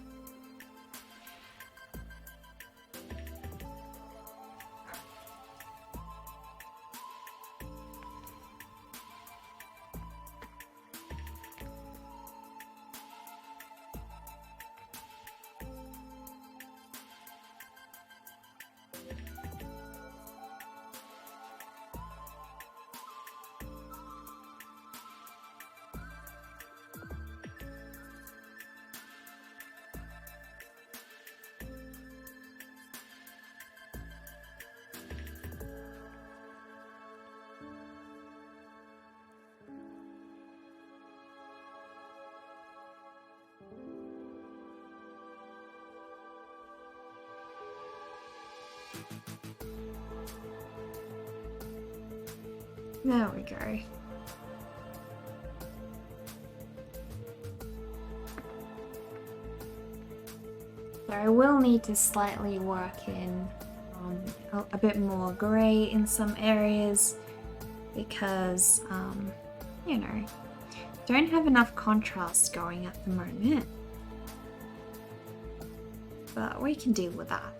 There we go. So I will need to slightly work in a bit more grey in some areas because, you know, don't have enough contrast going at the moment. But we can deal with that.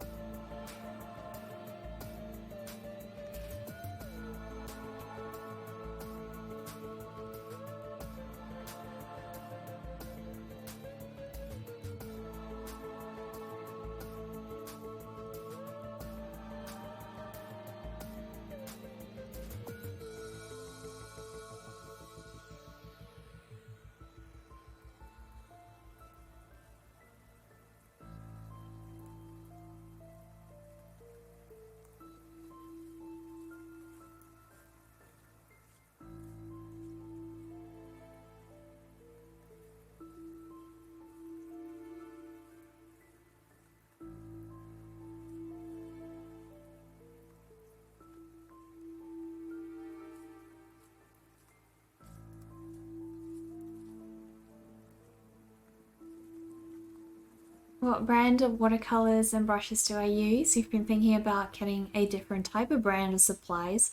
What brand of watercolors and brushes do I use? You've been thinking about getting a different type of brand of supplies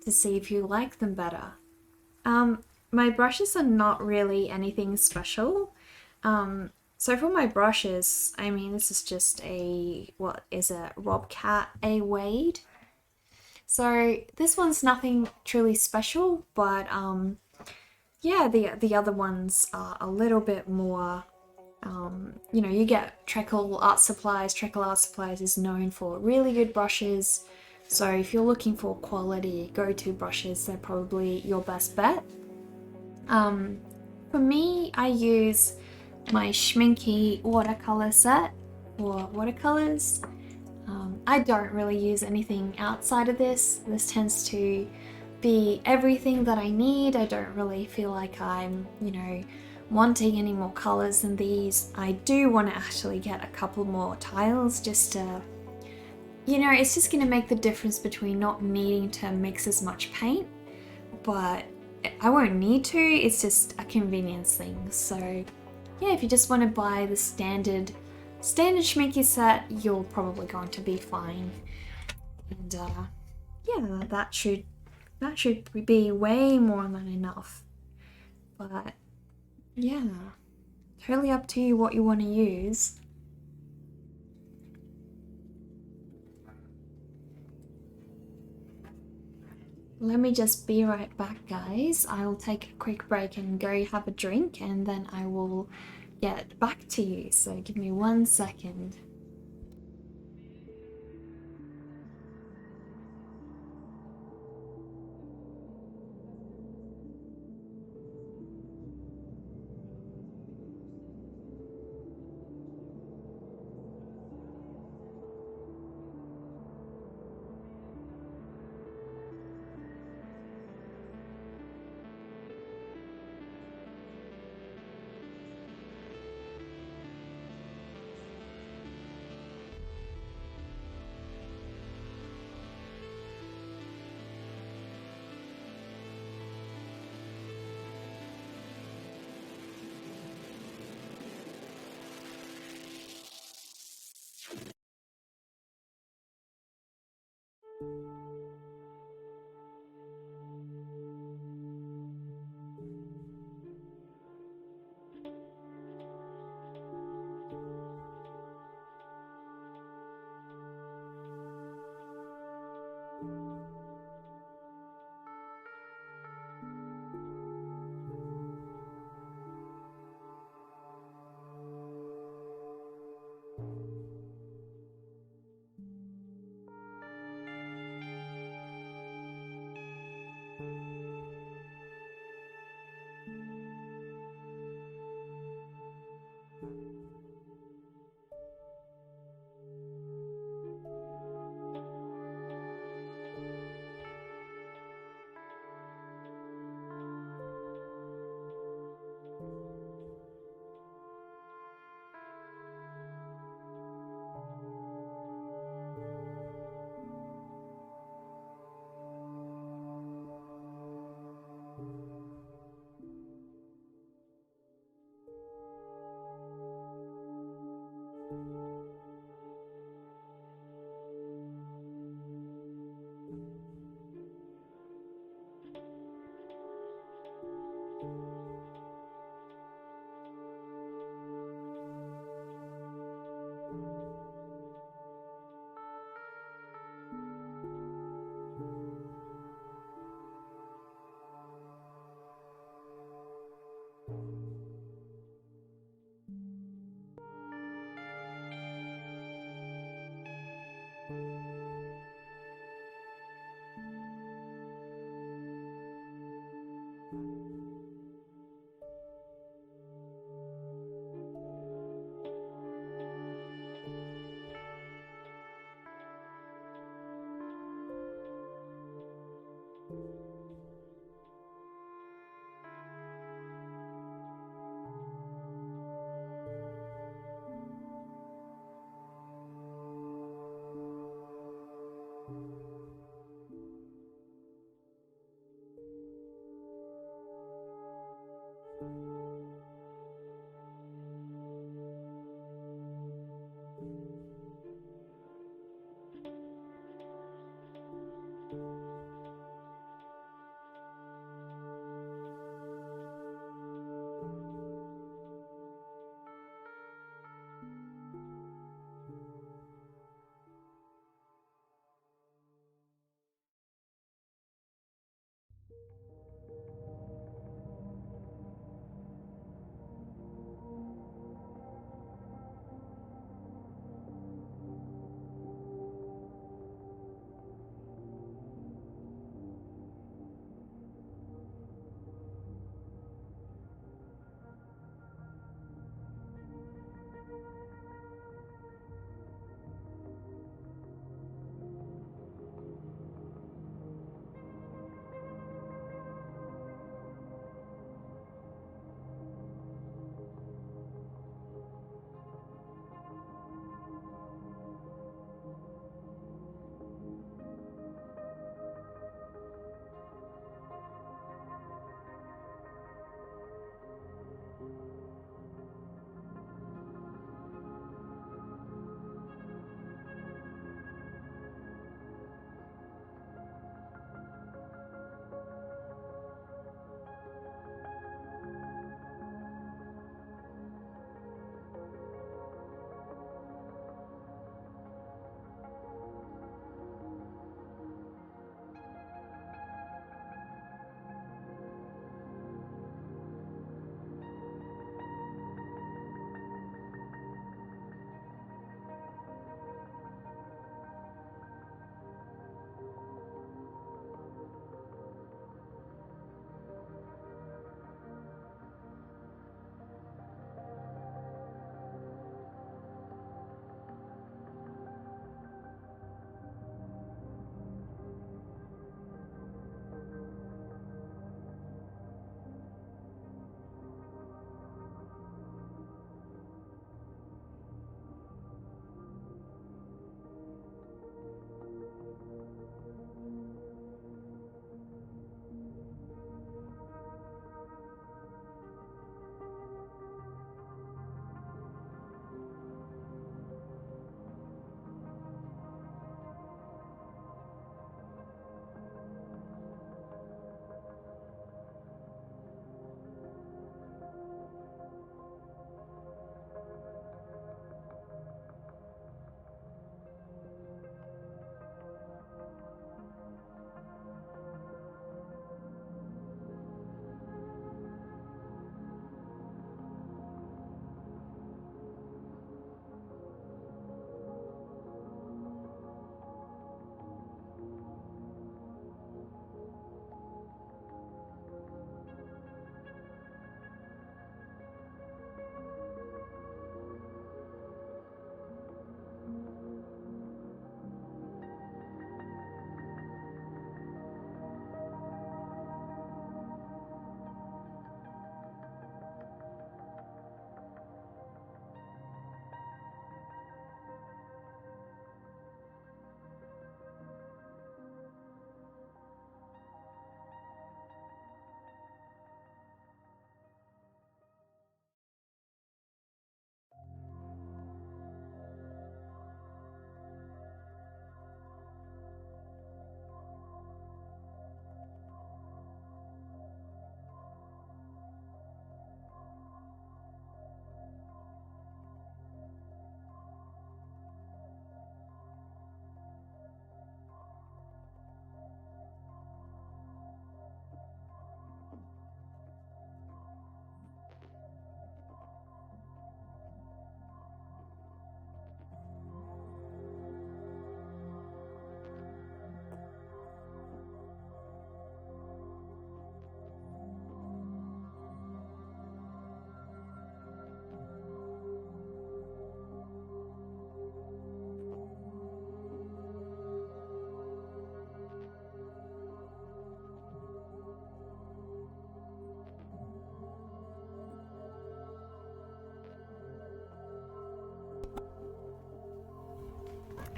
to see if you like them better. My brushes are not really anything special. So for my brushes, I mean, this is just what is a Robcat A Wade. So this one's nothing truly special, but yeah, the other ones are a little bit more. You know, you get Treacle Art Supplies. Treacle Art Supplies is known for really good brushes. So if you're looking for quality go-to brushes, they're probably your best bet. For me, I use my Schminky watercolor set for watercolors. I don't really use anything outside of this. This tends to be everything that I need. I don't really feel like I'm, you know, wanting any more colors than these. I do want to actually get a couple more tiles just to, you know, it's just going to make the difference between not needing to mix as much paint, but I won't need to. It's just a convenience thing. So yeah, if you just want to buy the standard Schminky set, you're probably going to be fine. And yeah, that should be way more than enough. But yeah, totally up to you what you want to use. Let me just be right back, guys. I'll take a quick break and go have a drink, and then I will get back to you. So give me 1 second.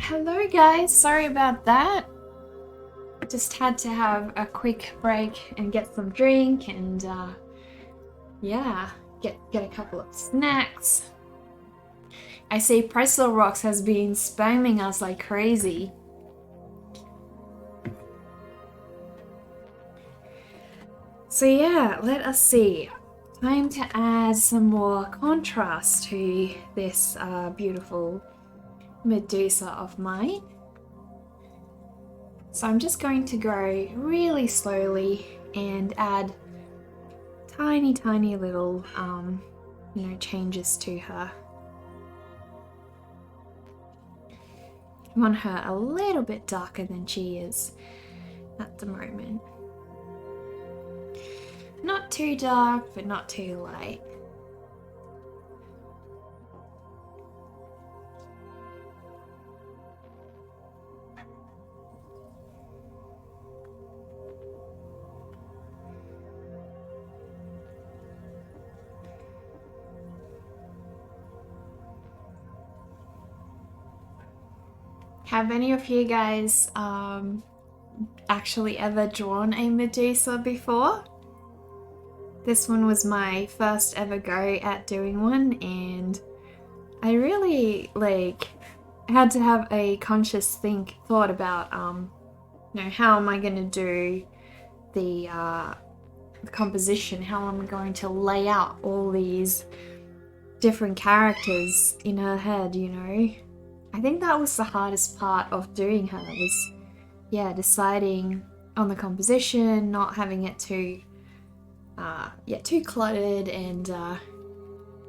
Hello guys, sorry about that. Just had to have a quick break and get some drink and yeah, get a couple of snacks. I see Pretzel Rocks has been spamming us like crazy. So yeah, let us see. Time to add some more contrast to this beautiful Medusa of mine. So I'm just going to go really slowly and add tiny little changes to her. I want her a little bit darker than she is at the moment. Not too dark, but not too light. Have any of you guys actually ever drawn a Medusa before? This one was my first ever go at doing one, and I really had to have a conscious thought about how am I gonna do the composition, how am I going to lay out all these different characters in her head, you know? I think that was the hardest part of doing her, was deciding on the composition, not having it too cluttered, and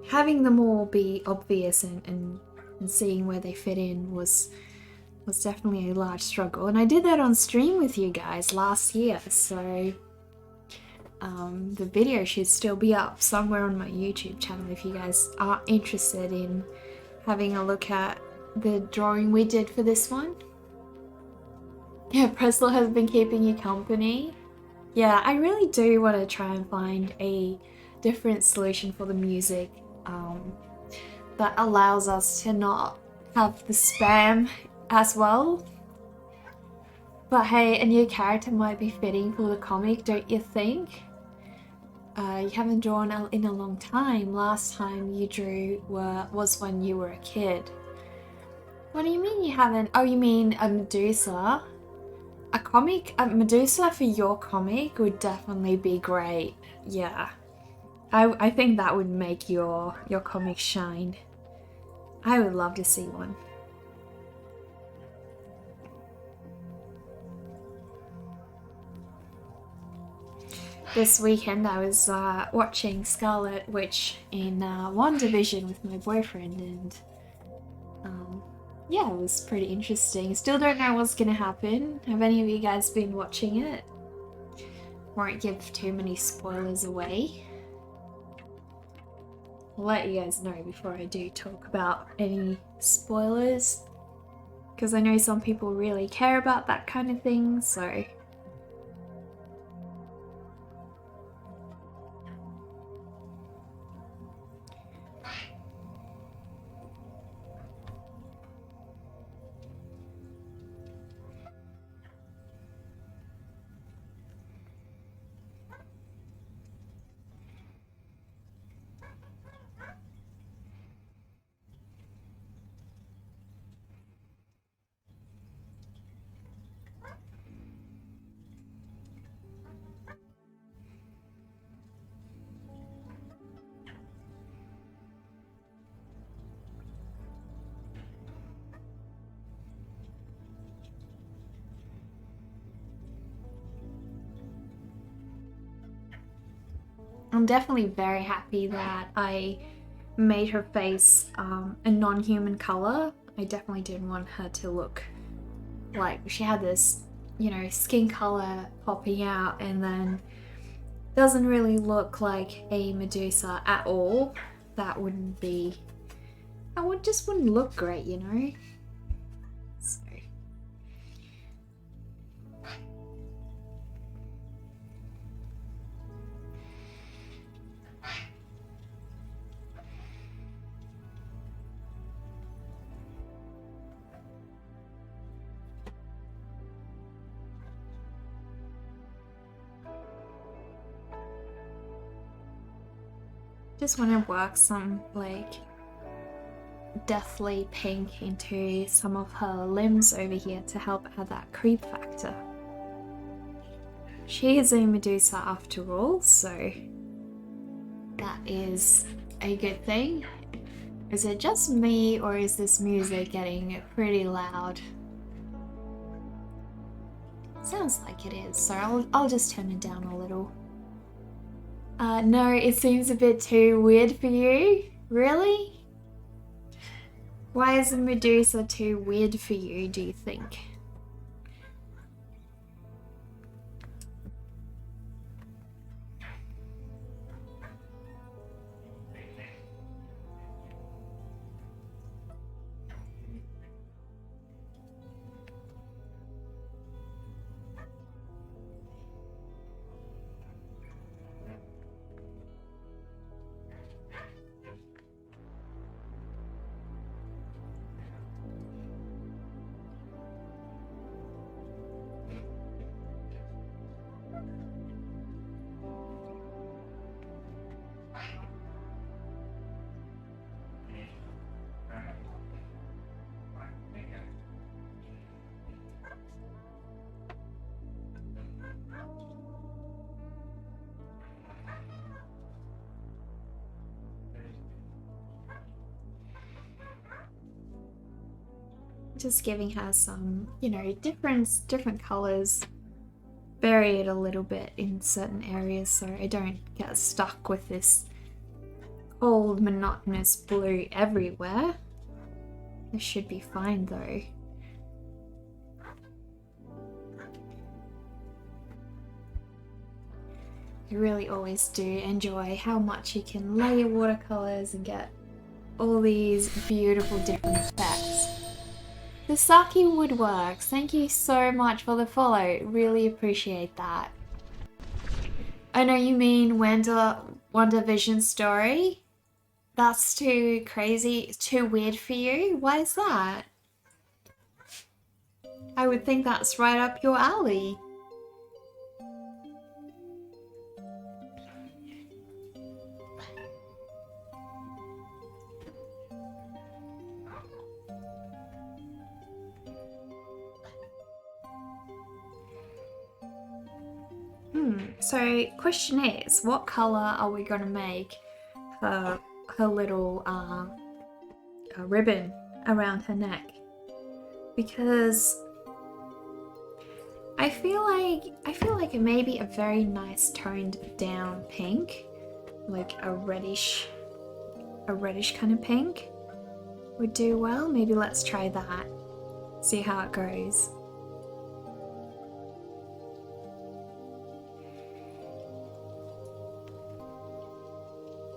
having them all be obvious and seeing where they fit in was definitely a large struggle. And I did that on stream with you guys last year, so the video should still be up somewhere on my YouTube channel if you guys are interested in having a look at the drawing we did for this one. Yeah, Preslo has been keeping you company. Yeah, I really do want to try and find a different solution for the music that allows us to not have the spam as well. But hey, a new character might be fitting for the comic, don't you think? You haven't drawn in a long time. Last time you drew was when you were a kid. What do you mean you haven't? Oh, you mean a Medusa? A Medusa for your comic would definitely be great. Yeah. I think that would make your comic shine. I would love to see one. This weekend I was watching Scarlet Witch in WandaVision with my boyfriend, and yeah, it was pretty interesting. Still don't know what's gonna happen. Have any of you guys been watching it? Won't give too many spoilers away. I'll let you guys know before I do talk about any spoilers, because I know some people really care about that kind of thing, so I'm definitely very happy that I made her face a non-human color. I definitely didn't want her to look like she had this, skin color popping out and then doesn't really look like a Medusa at all. That just wouldn't look great, you know? So. Just want to work some like deathly pink into some of her limbs over here to help add that creep factor. She is a Medusa after all, so that is a good thing. Is it just me, or is this music getting pretty loud? Sounds like it is, so I'll just turn it down a little. No, it seems a bit too weird for you. Really? Why is a Medusa too weird for you, do you think? Just giving her some, you know, different colors, vary it a little bit in certain areas so I don't get stuck with this cold monotonous blue everywhere. This should be fine though. I really always do enjoy how much you can layer watercolors and get all these beautiful different effects. The Saki Woodworks, thank you so much for the follow. Really appreciate that. I know you mean WandaVision story. That's too crazy, too weird for you? Why is that? I would think that's right up your alley. So question is, what color are we gonna make her little ribbon around her neck? Because I feel like it may be a very nice toned down pink, like a reddish kind of pink would do well. Maybe let's try that. See how it goes.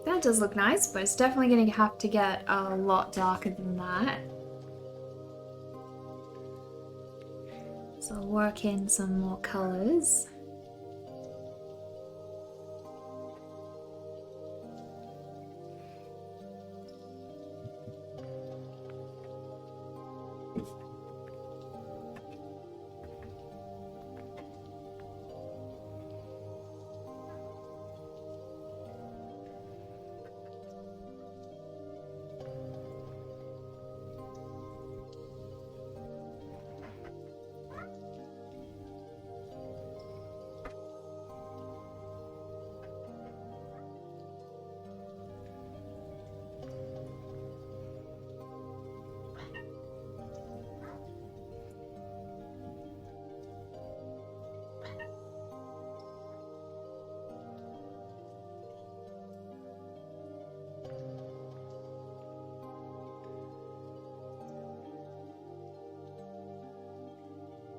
That does look nice, but it's definitely going to have to get a lot darker than that. So I'll work in some more colours.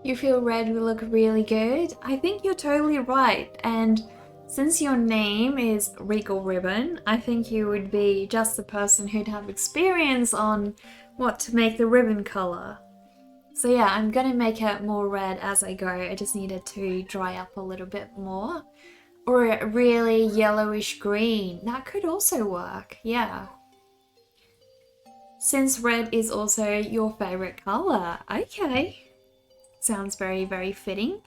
You feel red will look really good? I think you're totally right, and since your name is Regal Ribbon, I think you would be just the person who'd have experience on what to make the ribbon colour. So yeah, I'm gonna make it more red as I go. I just need it to dry up a little bit more. Or a really yellowish green. That could also work, yeah. Since red is also your favourite colour. Okay. Sounds very, very fitting.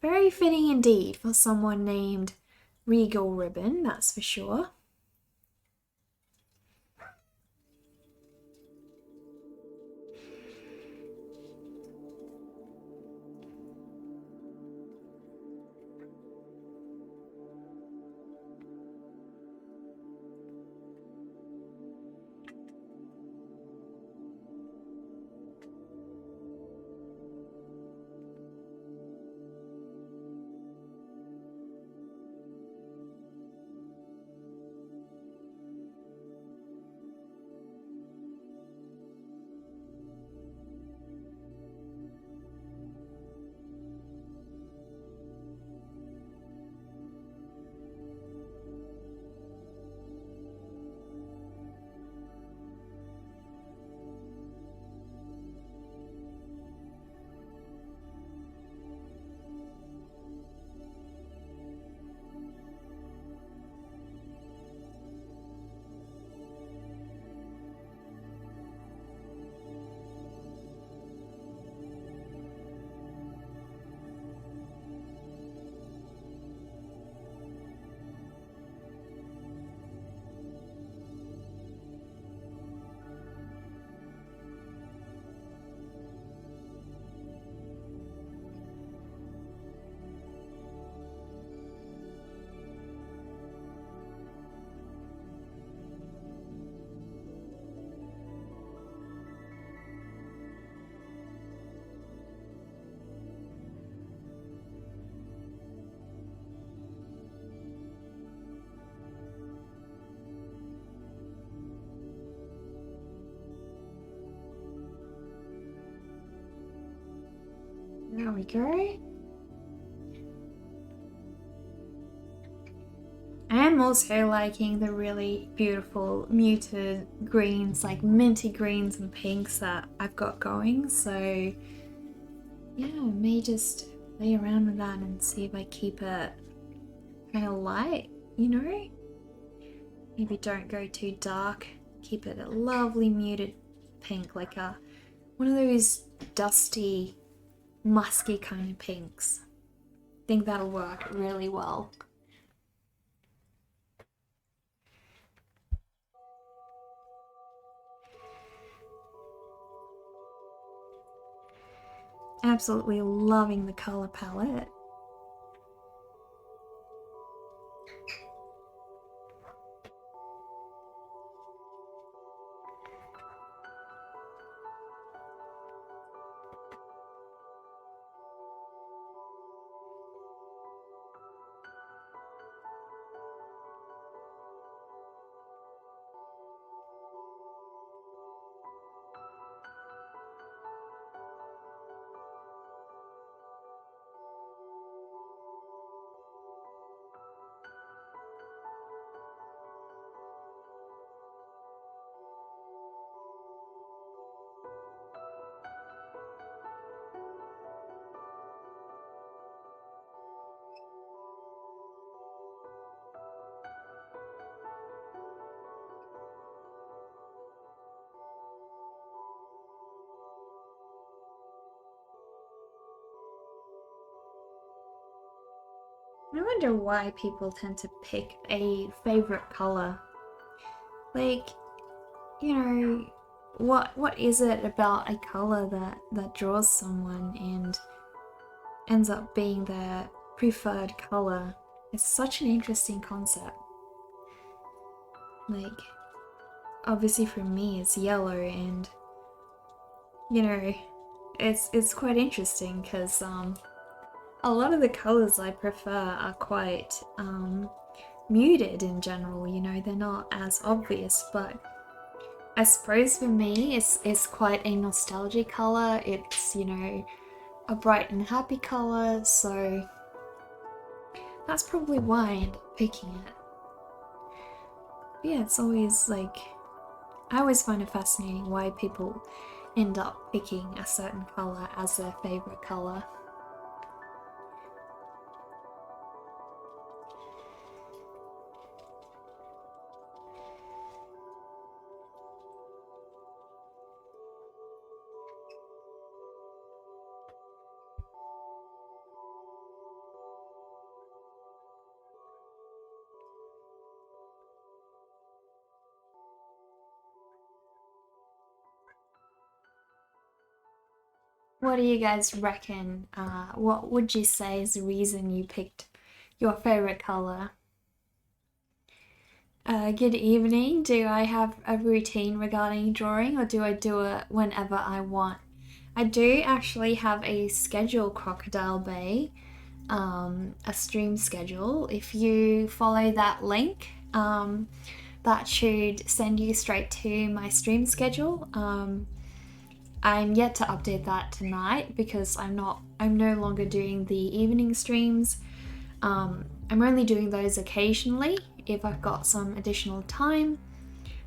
Very fitting indeed for someone named Regal Ribbon, that's for sure. There we go. I am also liking the really beautiful muted greens, like minty greens and pinks that I've got going. So yeah, I may just play around with that and see if I keep it kind of light, you know? Maybe don't go too dark. Keep it a lovely muted pink, like one of those dusty, musky kind of pinks. I think that'll work really well. Absolutely loving the color palette. I wonder why people tend to pick a favorite color. Like, you know, what is it about a color that draws someone and ends up being their preferred color? It's such an interesting concept. Like, obviously for me it's yellow, and you know, it's quite interesting because a lot of the colors I prefer are quite muted in general, you know, they're not as obvious, but I suppose for me it's quite a nostalgic color. It's, you know, a bright and happy color, so that's probably why I end up picking it. But yeah, it's always like, I always find it fascinating why people end up picking a certain color as their favorite color. What do you guys reckon? What would you say is the reason you picked your favorite color? Good evening. Do I have a routine regarding drawing or do I do it whenever I want? I do actually have a schedule, Crocodile Bay, a stream schedule. If you follow that link, that should send you straight to my stream schedule. I'm yet to update that tonight because I'm no longer doing the evening streams. I'm only doing those occasionally if I've got some additional time.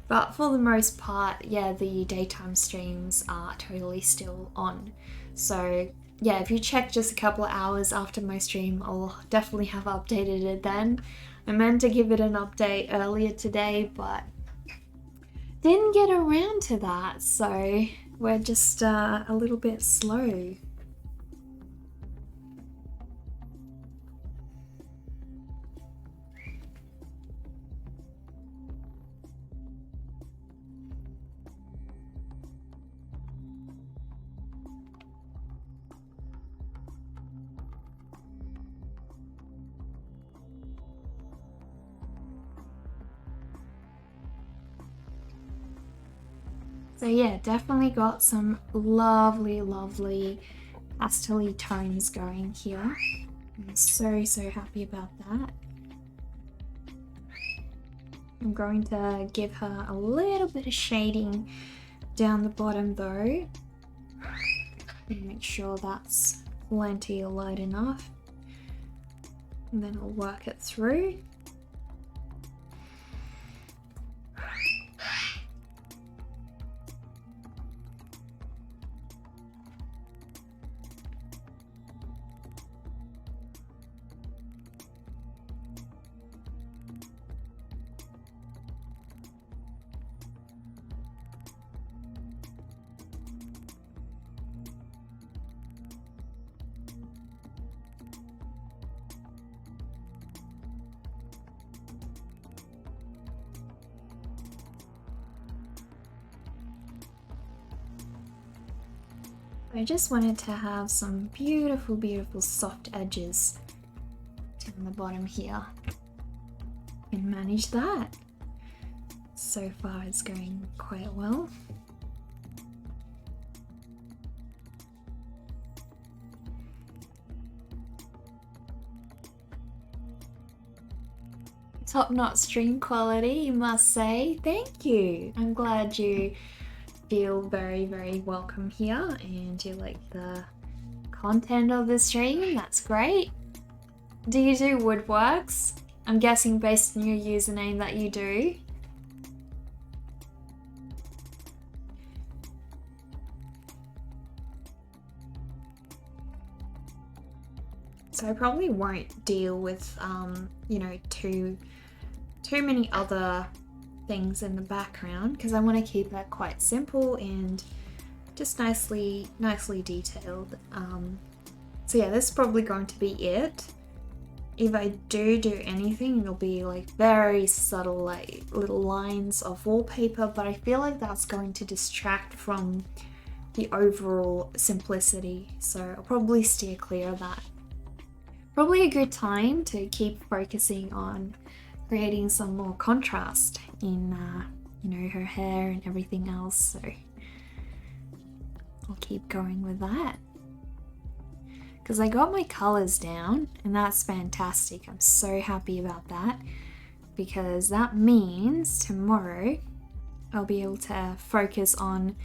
But for the most part, yeah, the daytime streams are totally still on. So yeah, if you check just a couple of hours after my stream, I'll definitely have updated it then. I meant to give it an update earlier today, but didn't get around to that, so we're just a little bit slow. So yeah, definitely got some lovely pastel-y tones going here. I'm so happy about that. I'm going to give her a little bit of shading down the bottom though. And make sure that's plenty light enough. And then I'll work it through. I just wanted to have some beautiful soft edges down the bottom here and manage that. So far it's going quite well. Top-notch stream quality, you must say. Thank you. I'm glad you feel very welcome here and you like the content of the stream. That's great. Do you do woodworks? I'm guessing based on your username that you do. So I probably won't deal with you know, too many other things in the background because I want to keep it quite simple and just nicely detailed. So yeah, this is probably going to be it. If I do anything, it'll be like very subtle, like little lines of wallpaper, but I feel like that's going to distract from the overall simplicity, so I'll probably steer clear of that. Probably a good time to keep focusing on creating some more contrast in you know, her hair and everything else, so I'll keep going with that because I got my colors down and that's fantastic. I'm so happy about that because that means tomorrow I'll be able to focus on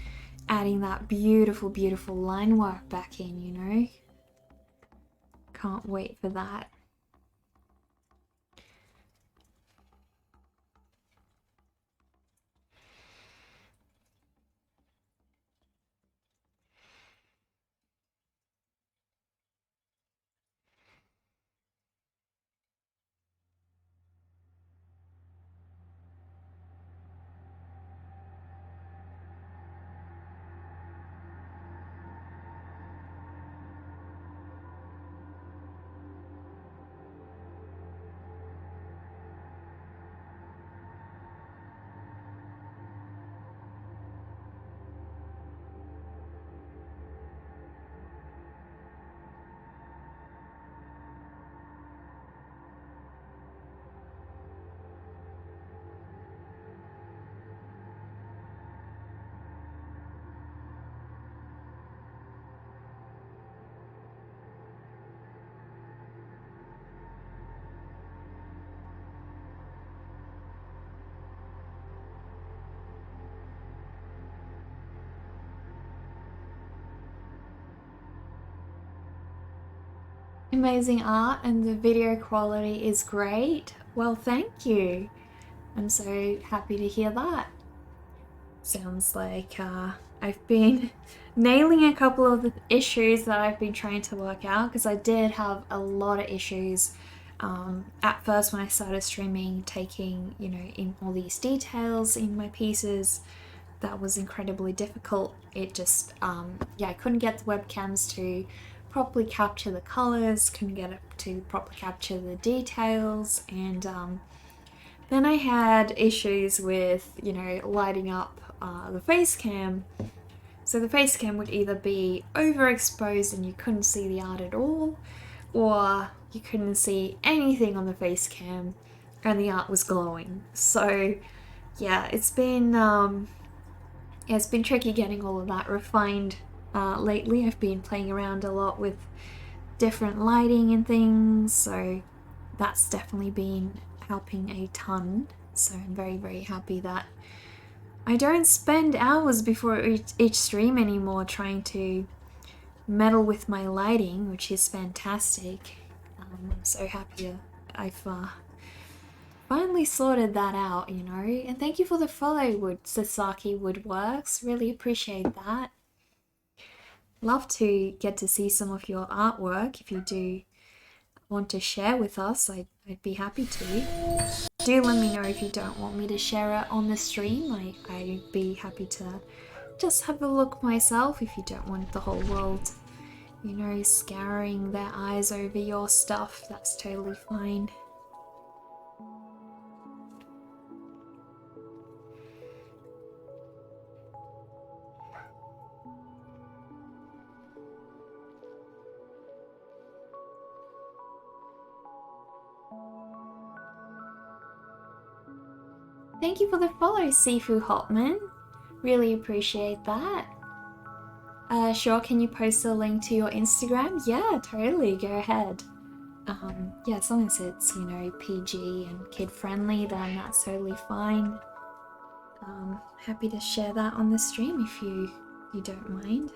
adding that beautiful line work back in, you know. Can't wait for that. Amazing art and the video quality is great. Well, thank you. I'm so happy to hear that. Sounds like I've been nailing a couple of the issues that I've been trying to work out, because I did have a lot of issues at first when I started streaming, taking, you know, in all these details in my pieces. That was incredibly difficult. It just, yeah, I couldn't get the webcams to properly capture the colors, couldn't get it to properly capture the details, and then I had issues with, you know, lighting up the face cam. So the face cam would either be overexposed and you couldn't see the art at all, or you couldn't see anything on the face cam and the art was glowing. So yeah, it's been tricky getting all of that refined lately. I've been playing around a lot with different lighting and things, so that's definitely been helping a ton. So I'm very, very happy that I don't spend hours before each stream anymore trying to meddle with my lighting, which is fantastic. I'm so happy I've finally sorted that out, you know. And thank you for the follow, Sasaki Woodworks. Really appreciate that. Love to get to see some of your artwork. If you do want to share with us, I'd be happy to. Do let me know if you don't want me to share it on the stream. I'd be happy to just have a look myself if you don't want the whole world, you know, scouring their eyes over your stuff. That's totally fine. Thank you for the follow, Sifu Hotman. Really appreciate that. Sure, can you post a link to your Instagram? Yeah, totally, go ahead. Yeah, as long as it's, you know, PG and kid friendly, then that's totally fine. Happy to share that on the stream if you don't mind.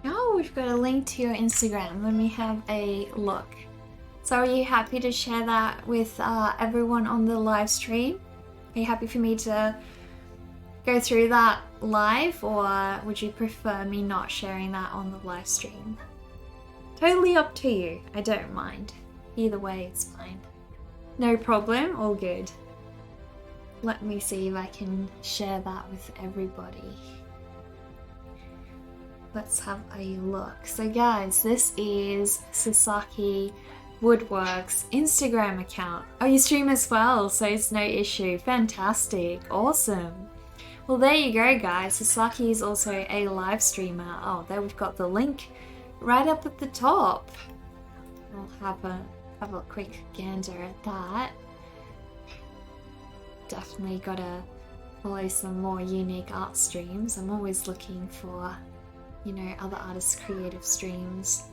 Oh, we've got a link to your Instagram. Let me have a look. So are you happy to share that with everyone on the live stream? Are you happy for me to go through that live, or would you prefer me not sharing that on the live stream? Totally up to you. I don't mind. Either way, it's fine. No problem. All good. Let me see if I can share that with everybody. Let's have a look. So guys, this is Sasaki Woodworks Instagram account. Oh, you stream as well, so it's no issue. Fantastic. Awesome. Well, there you go, guys. Sasaki is also a live streamer. Oh, there we've got the link right up at the top. I'll have a quick gander at that. Definitely gotta follow some more unique art streams. I'm always looking for, you know, other artists' creative streams.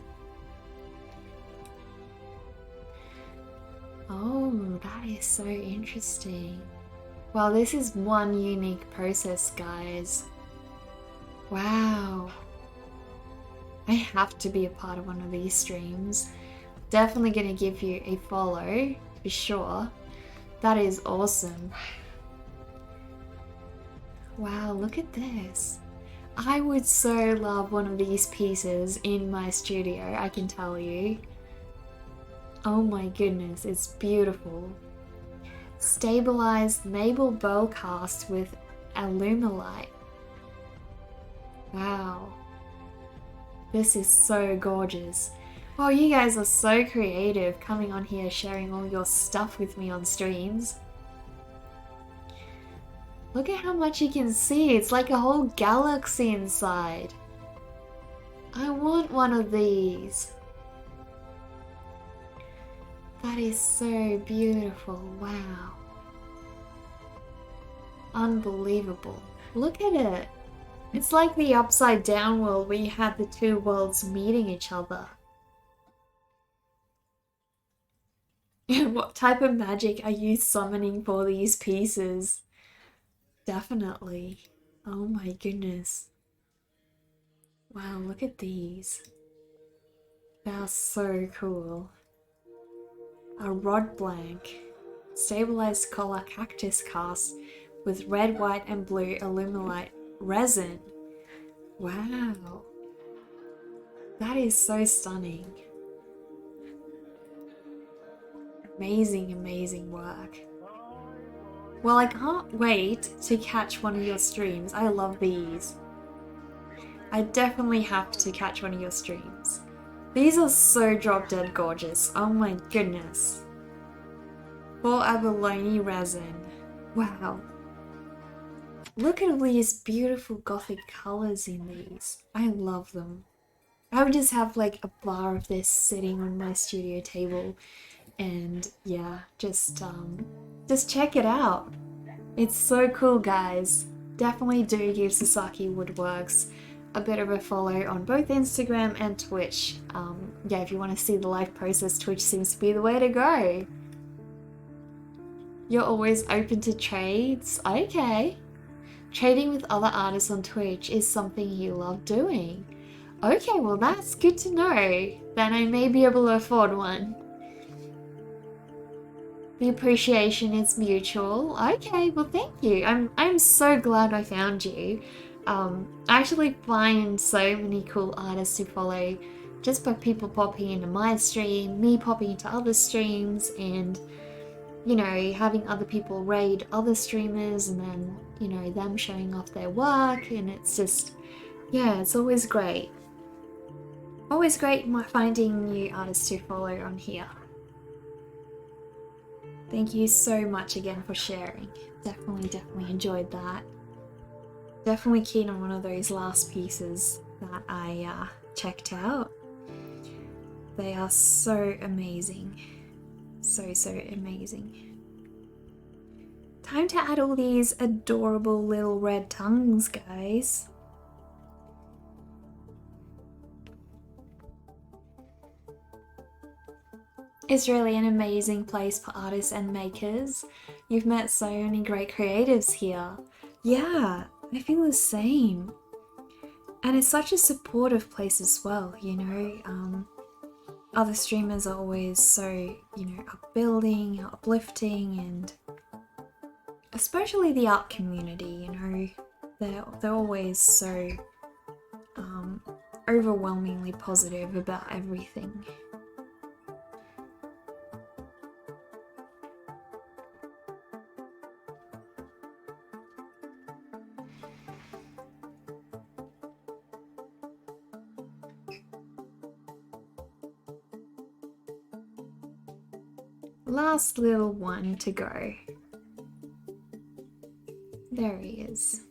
Oh, that is so interesting. Well, this is one unique process, guys. Wow. I have to be a part of one of these streams. Definitely gonna give you a follow, for sure. That is awesome. Wow, look at this. I would so love one of these pieces in my studio, I can tell you. Oh my goodness, it's beautiful. Stabilized marble bowl cast with alumilite. Wow. This is so gorgeous. Wow, you guys are so creative coming on here sharing all your stuff with me on streams. Look at how much you can see. It's like a whole galaxy inside. I want one of these. That is so beautiful. Wow. Unbelievable. Look at it. It's like the upside down world where you have the two worlds meeting each other. What type of magic are you summoning for these pieces? Definitely. Oh my goodness. Wow, look at these. They are so cool. A rod blank. Stabilized color cactus cast with red, white, and blue alumilite resin. Wow. That is so stunning. Amazing, amazing work. Well, I can't wait to catch one of your streams. I love these. I definitely have to catch one of your streams. These are so drop dead gorgeous. Oh my goodness. For abalone resin. Wow. Look at all these beautiful gothic colors in these. I love them. I would just have like a bar of this sitting on my studio table and yeah, just check it out. It's so cool, guys. Definitely do give Sasaki Woodworks a bit of a follow on both Instagram and Twitch. Yeah, if you want to see the live process, Twitch seems to be the way to go. You're always open to trades? Okay. Trading with other artists on Twitch is something you love doing. Okay, well that's good to know. Then I may be able to afford one. The appreciation is mutual. Okay, well thank you. I'm so glad I found you. I actually find so many cool artists to follow just by people popping into my stream, me popping into other streams, and you know, having other people raid other streamers and then, you know, them showing off their work, and it's just, yeah, it's always great. Always great finding new artists to follow on here. Thank you so much again for sharing. Definitely enjoyed that. Definitely keen on one of those last pieces that I checked out. They are so amazing. So amazing. Time to add all these adorable little red tongues, guys. It's really an amazing place for artists and makers. You've met so many great creatives here. Yeah, I feel the same. And it's such a supportive place as well, you know. Other streamers are always so, you know, upbuilding, uplifting, and especially the art community, you know, they're always so overwhelmingly positive about everything. Last little one to go. There he is.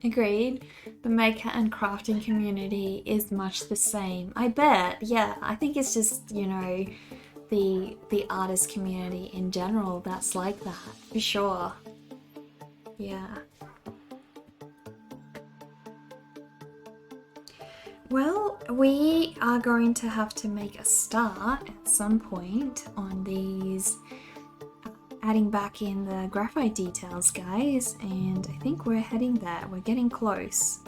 Agreed. The maker and crafting community is much the same. I bet. Yeah, I think it's just, you know, the artist community in general that's like that, for sure. Yeah. Well, we are going to have to make a start at some point on these adding back in the graphite details, guys, and I think we're heading there. We're getting close.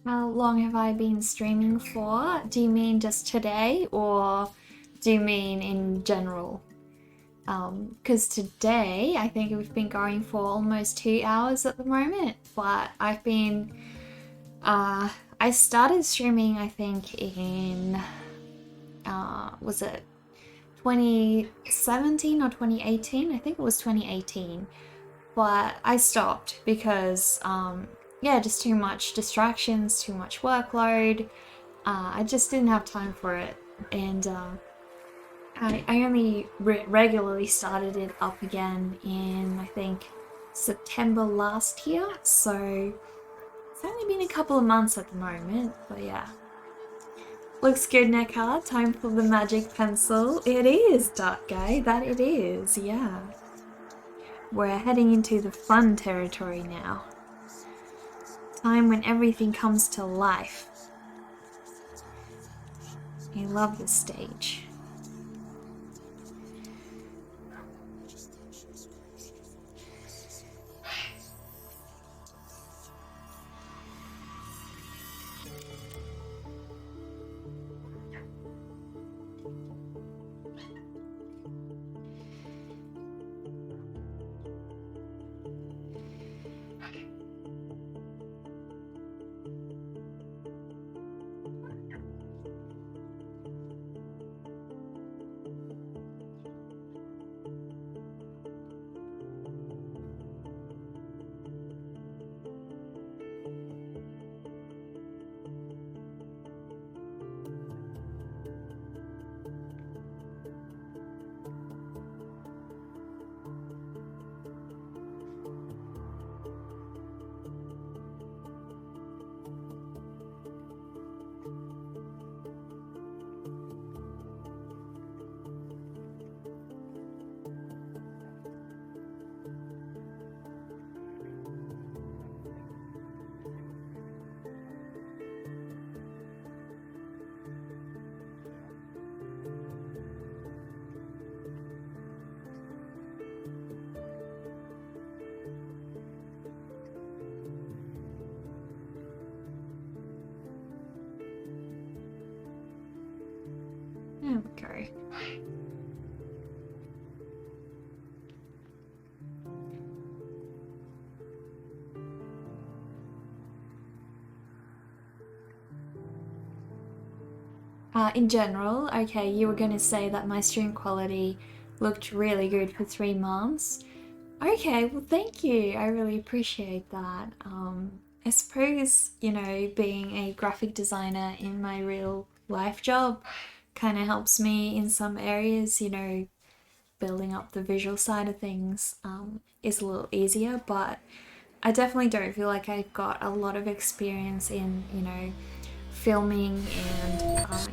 How long have I been streaming for? Do you mean just today, or do you mean in general? Because today I think we've been going for almost 2 hours at the moment, but I've been, I started streaming I think in, was it 2017 or 2018? I think it was 2018, but I stopped because, yeah, just too much distractions, too much workload. I just didn't have time for it, and I only regularly started it up again in, I think, September last year, so it's only been a couple of months at the moment, but yeah. Looks good, Nekka. Time for the magic pencil. It is, Dark Guy, that it is, yeah. We're heading into the fun territory now. Time when everything comes to life. I love this stage. There we go. In general, okay, you were going to say that my stream quality looked really good for 3 months. Okay, well, thank you. I really appreciate that. I suppose, you know, being a graphic designer in my real life job kind of helps me in some areas, you know, building up the visual side of things is a little easier, but I definitely don't feel like I've got a lot of experience in, you know, filming and,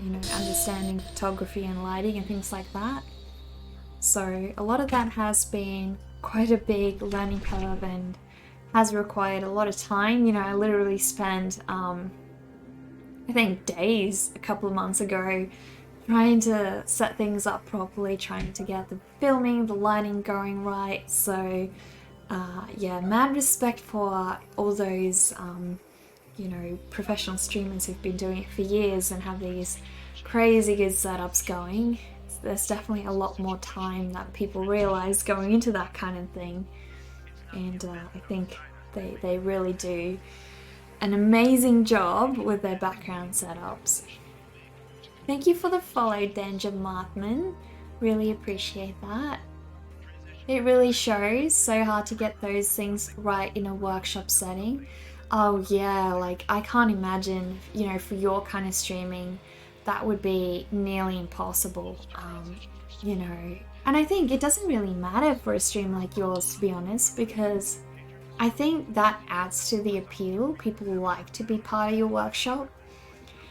you know, understanding photography and lighting and things like that. So a lot of that has been quite a big learning curve and has required a lot of time. You know, I literally spent, I think, days a couple of months ago trying to set things up properly, trying to get the filming, the lighting going right. So yeah, mad respect for all those, you know, professional streamers who've been doing it for years and have these crazy good setups going. There's definitely a lot more time that people realize going into that kind of thing. And I think they really do an amazing job with their background setups. Thank you for the follow, Danger Markman. Really appreciate that. It really shows. So hard to get those things right in a workshop setting. Oh yeah, like I can't imagine, you know, for your kind of streaming, that would be nearly impossible, you know. And I think it doesn't really matter for a stream like yours, to be honest, because I think that adds to the appeal. People like to be part of your workshop.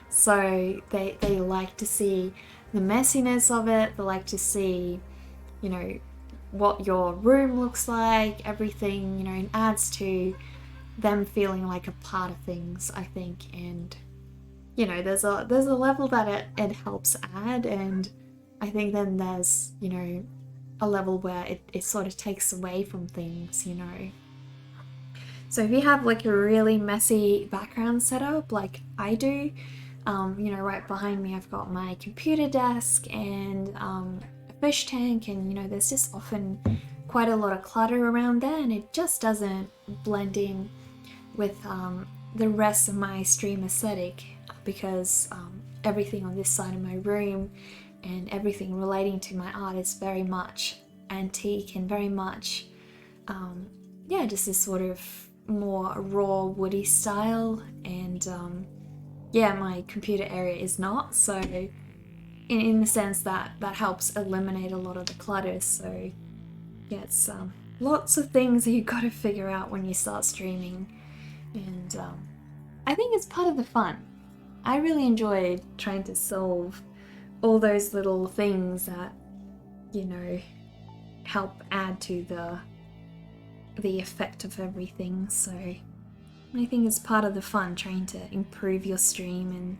So they like to see the messiness of it, they like to see, you know, what your room looks like, everything, you know, it adds to them feeling like a part of things, I think. And you know, there's a level that it helps add, and I think then there's, you know, a level where it sort of takes away from things, you know. So if you have like a really messy background setup like I do, you know, right behind me I've got my computer desk and a fish tank, and you know, there's just often quite a lot of clutter around there, and it just doesn't blend in with the rest of my stream aesthetic, because everything on this side of my room and everything relating to my art is very much antique and very much yeah, just this sort of more raw woody style. And yeah, my computer area is not, so in the sense that helps eliminate a lot of the clutter. So yeah, it's lots of things that you've got to figure out when you start streaming, and I think it's part of the fun. I really enjoyed trying to solve all those little things that, you know, help add to the effect of everything. So I think it's part of the fun, trying to improve your stream and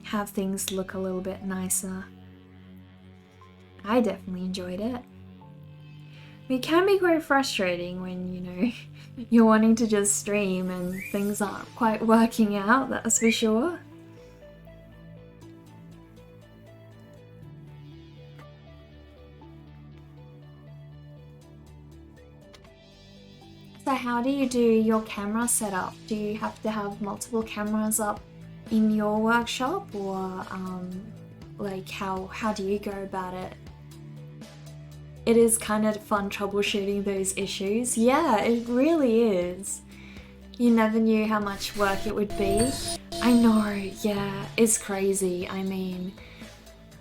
have things look a little bit nicer. I definitely enjoyed it. It can be quite frustrating when, you know, you're wanting to just stream and things aren't quite working out, that's for sure. So how do you do your camera setup? Do you have to have multiple cameras up in your workshop, or like how do you go about it? It is kind of fun troubleshooting those issues. Yeah, it really is. You never knew how much work it would be. I know, yeah, it's crazy. I mean,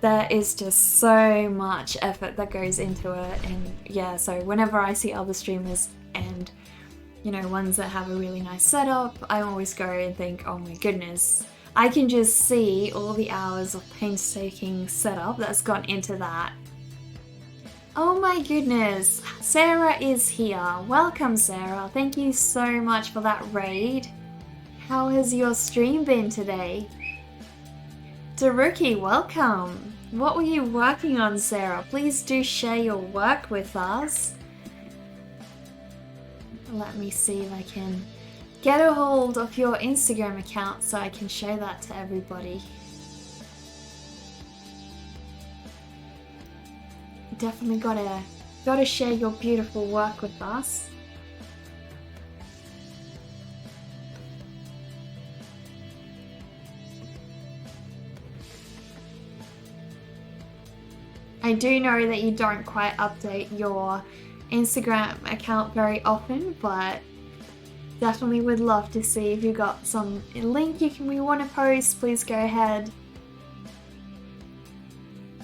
there is just so much effort that goes into it. And yeah, so whenever I see other streamers and, you know, ones that have a really nice setup, I always go and think, oh my goodness, I can just see all the hours of painstaking setup that's gone into that. Oh my goodness, Sarah is here. Welcome, Sarah. Thank you so much for that raid. How has your stream been today? Daruki, welcome. What were you working on, Sarah? Please do share your work with us. Let me see if I can get a hold of your Instagram account so I can show that to everybody. Definitely gotta share your beautiful work with us. I do know that you don't quite update your Instagram account very often, but definitely would love to see if you got some link we want to post. Please go ahead.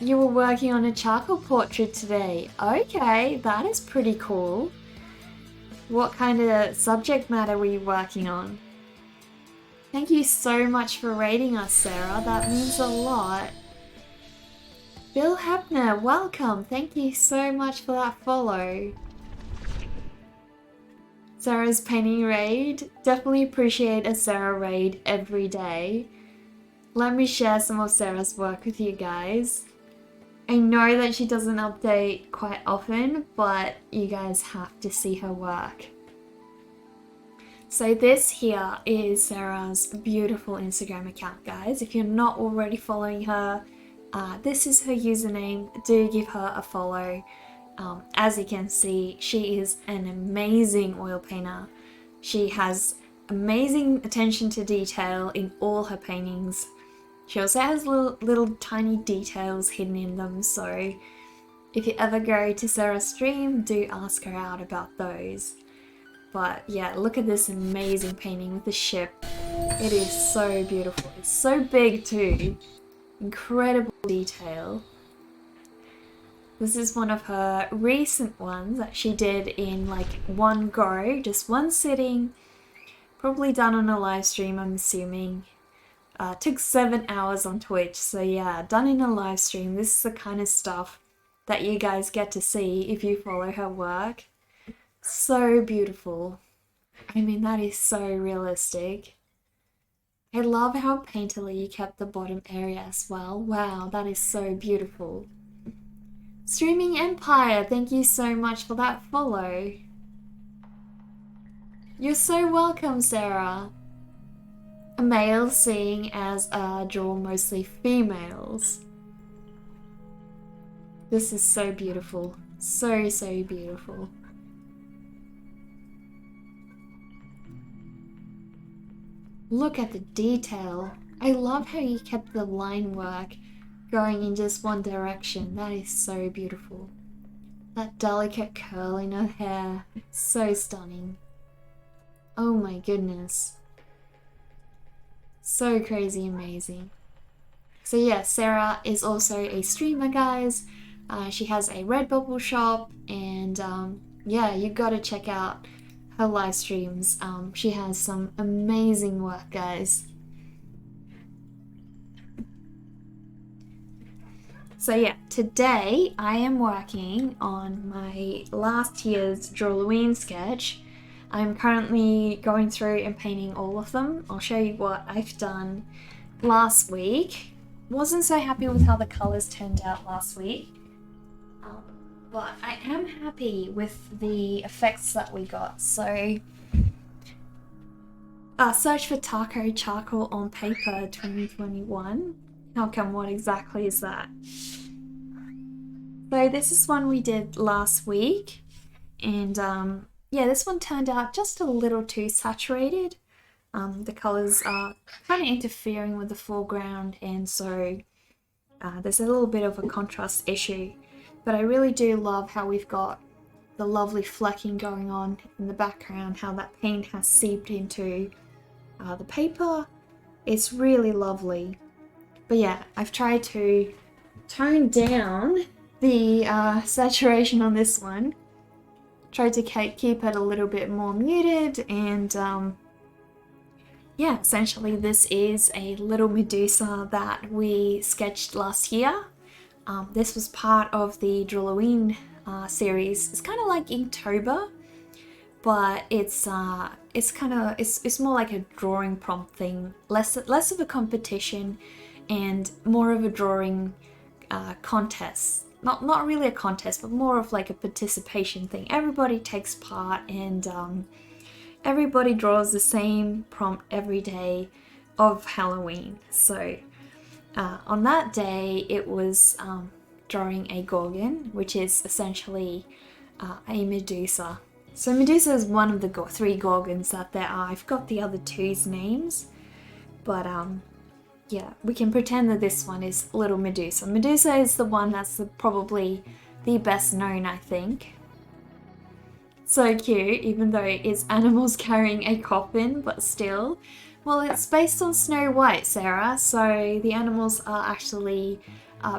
You were working on a charcoal portrait today. Okay, that is pretty cool. What kind of subject matter were you working on? Thank you so much for rating us, Sarah. That means a lot. Bill Hebner, welcome. Thank you so much for that follow. Sarah's painting raid. Definitely appreciate a Sarah raid every day. Let me share some of Sarah's work with you guys. I know that she doesn't update quite often, but you guys have to see her work. So this here is Sarah's beautiful Instagram account, guys. If you're not already following her, this is her username. Do give her a follow. As you can see, she is an amazing oil painter. She has amazing attention to detail in all her paintings. She also has little tiny details hidden in them, so if you ever go to Sarah's stream, do ask her out about those. But yeah, look at this amazing painting with the ship. It is so beautiful. It's so big too. Incredible detail. This is one of her recent ones that she did in like one go, just one sitting. Probably done on a live stream, I'm assuming. Took 7 hours on Twitch, so yeah, done in a live stream. This is the kind of stuff that you guys get to see if you follow her work. So beautiful. I mean, that is so realistic. I love how painterly you kept the bottom area as well. Wow, that is so beautiful. Streaming Empire, thank you so much for that follow. You're so welcome, Sarah. A male seeing as I draw mostly females. This is so beautiful. So, so beautiful. Look at the detail. I love how you kept the line work going in just one direction. That is so beautiful. That delicate curl in her hair. So stunning. Oh my goodness. So crazy amazing. So yeah, Sarah is also a streamer, guys. She has a Redbubble shop, and yeah, you gotta check out her live streams. She has some amazing work, guys. So yeah, today I am working on my last year's Drawlloween sketch. I'm currently going through and painting all of them. I'll show you what I've done last week. Wasn't so happy with how the colours turned out last week. But I am happy with the effects that we got. So, search for Taco Charcoal on Paper 2021. How come, what exactly is that? So this is one we did last week. And yeah, this one turned out just a little too saturated. The colours are kind of interfering with the foreground, and so there's a little bit of a contrast issue. But I really do love how we've got the lovely flecking going on in the background, how that paint has seeped into the paper. It's really lovely. But yeah, I've tried to tone down the saturation on this one. Tried to keep it a little bit more muted, and yeah, essentially this is a little Medusa that we sketched last year. This was part of the Drawlloween series. It's kind of like Inktober, but it's more like a drawing prompt thing, less of a competition and more of a drawing contest. Not really a contest, but more of like a participation thing. Everybody takes part, and everybody draws the same prompt every day of Halloween. So on that day, it was drawing a Gorgon, which is essentially a Medusa. So Medusa is one of the 3 Gorgons that there are. I've got the other 2's names, but yeah, we can pretend that this one is Little Medusa. Medusa is the one that's probably the best known, I think. So cute, even though it's animals carrying a coffin, but still. Well, it's based on Snow White, Sarah, so the animals are actually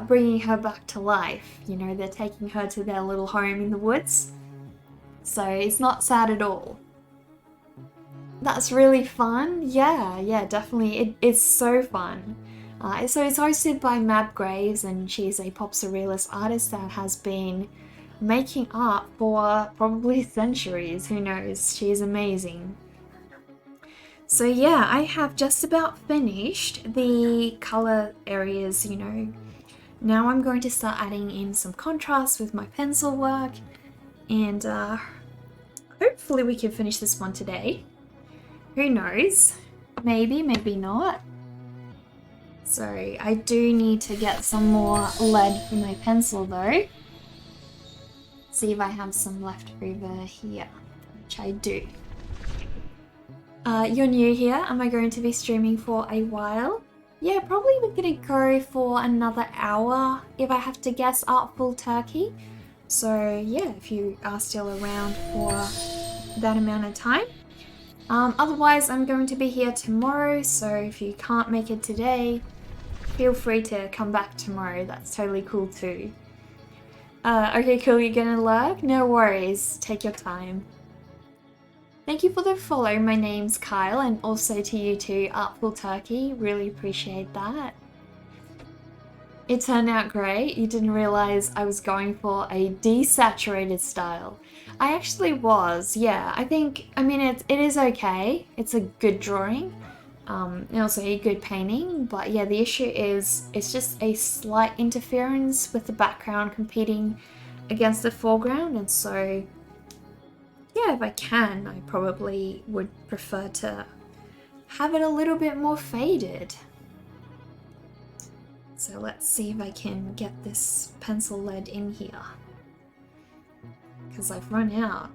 bringing her back to life. You know, they're taking her to their little home in the woods. So it's not sad at all. That's really fun. Yeah, definitely. It's so fun. So it's hosted by Mab Graves, and she's a pop surrealist artist that has been making art for probably centuries. Who knows? She's amazing. So yeah, I have just about finished the color areas, you know, now I'm going to start adding in some contrast with my pencil work, and hopefully we can finish this one today. Who knows? Maybe, maybe not. So I do need to get some more lead for my pencil though. See if I have some left over here, which I do. You're new here. Am I going to be streaming for a while? Yeah, probably we're gonna go for another hour if I have to guess, Artful Turkey. So yeah, if you are still around for that amount of time. Otherwise, I'm going to be here tomorrow, so if you can't make it today, feel free to come back tomorrow. That's totally cool too. Okay, cool, you're gonna lurk? No worries, take your time. Thank you for the follow, my name's Kyle, and also to you too, Artful Turkey, really appreciate that. It turned out great. You didn't realize I was going for a desaturated style. I actually was, yeah. I mean, it is okay. It's a good drawing, and also a good painting, but yeah, the issue is it's just a slight interference with the background competing against the foreground, and so yeah, if I can, I probably would prefer to have it a little bit more faded. So let's see if I can get this pencil lead in here. Because I've run out.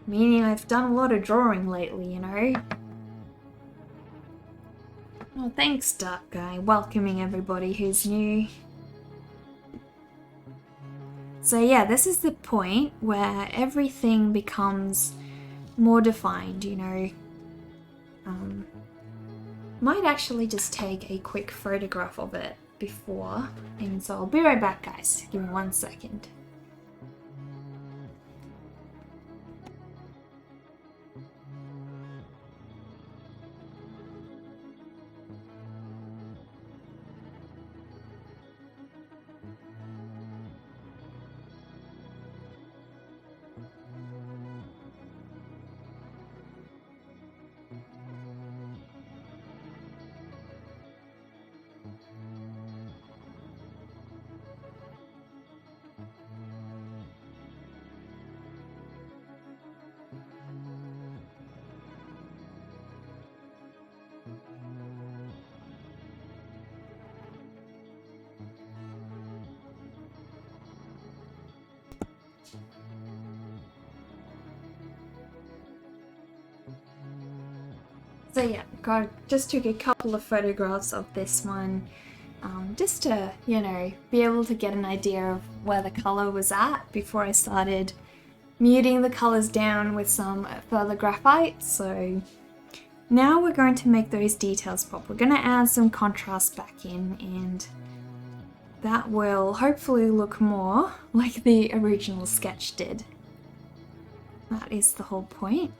Meaning I've done a lot of drawing lately, you know? Oh, thanks, Dark Guy. Welcoming everybody who's new. So yeah, this is the point where everything becomes more defined, you know? Might actually just take a quick photograph of it before, and so I'll be right back, guys. Give me 1 second. So yeah, just took a couple of photographs of this one, just to, you know, be able to get an idea of where the colour was at before I started muting the colours down with some further graphite. So now we're going to make those details pop. We're going to add some contrast back in, and that will hopefully look more like the original sketch did. That is the whole point.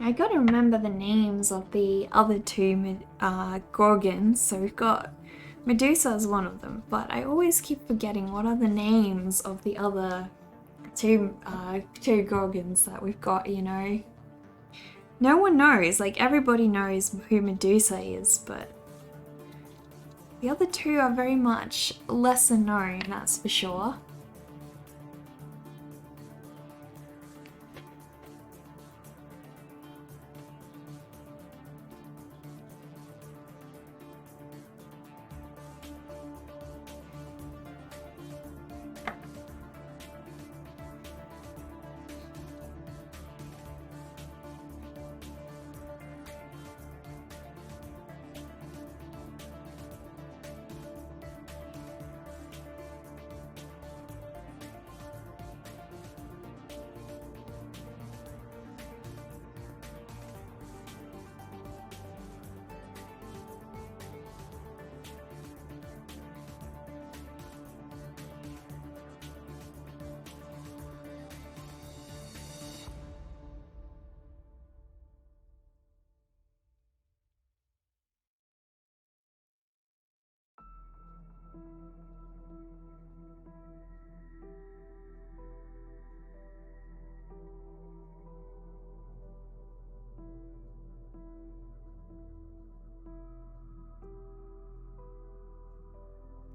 I gotta remember the names of the other two Gorgons. So we've got Medusa as one of them, but I always keep forgetting what are the names of the other two Gorgons that we've got, you know. No one knows, like everybody knows who Medusa is, but the other two are very much lesser known, that's for sure.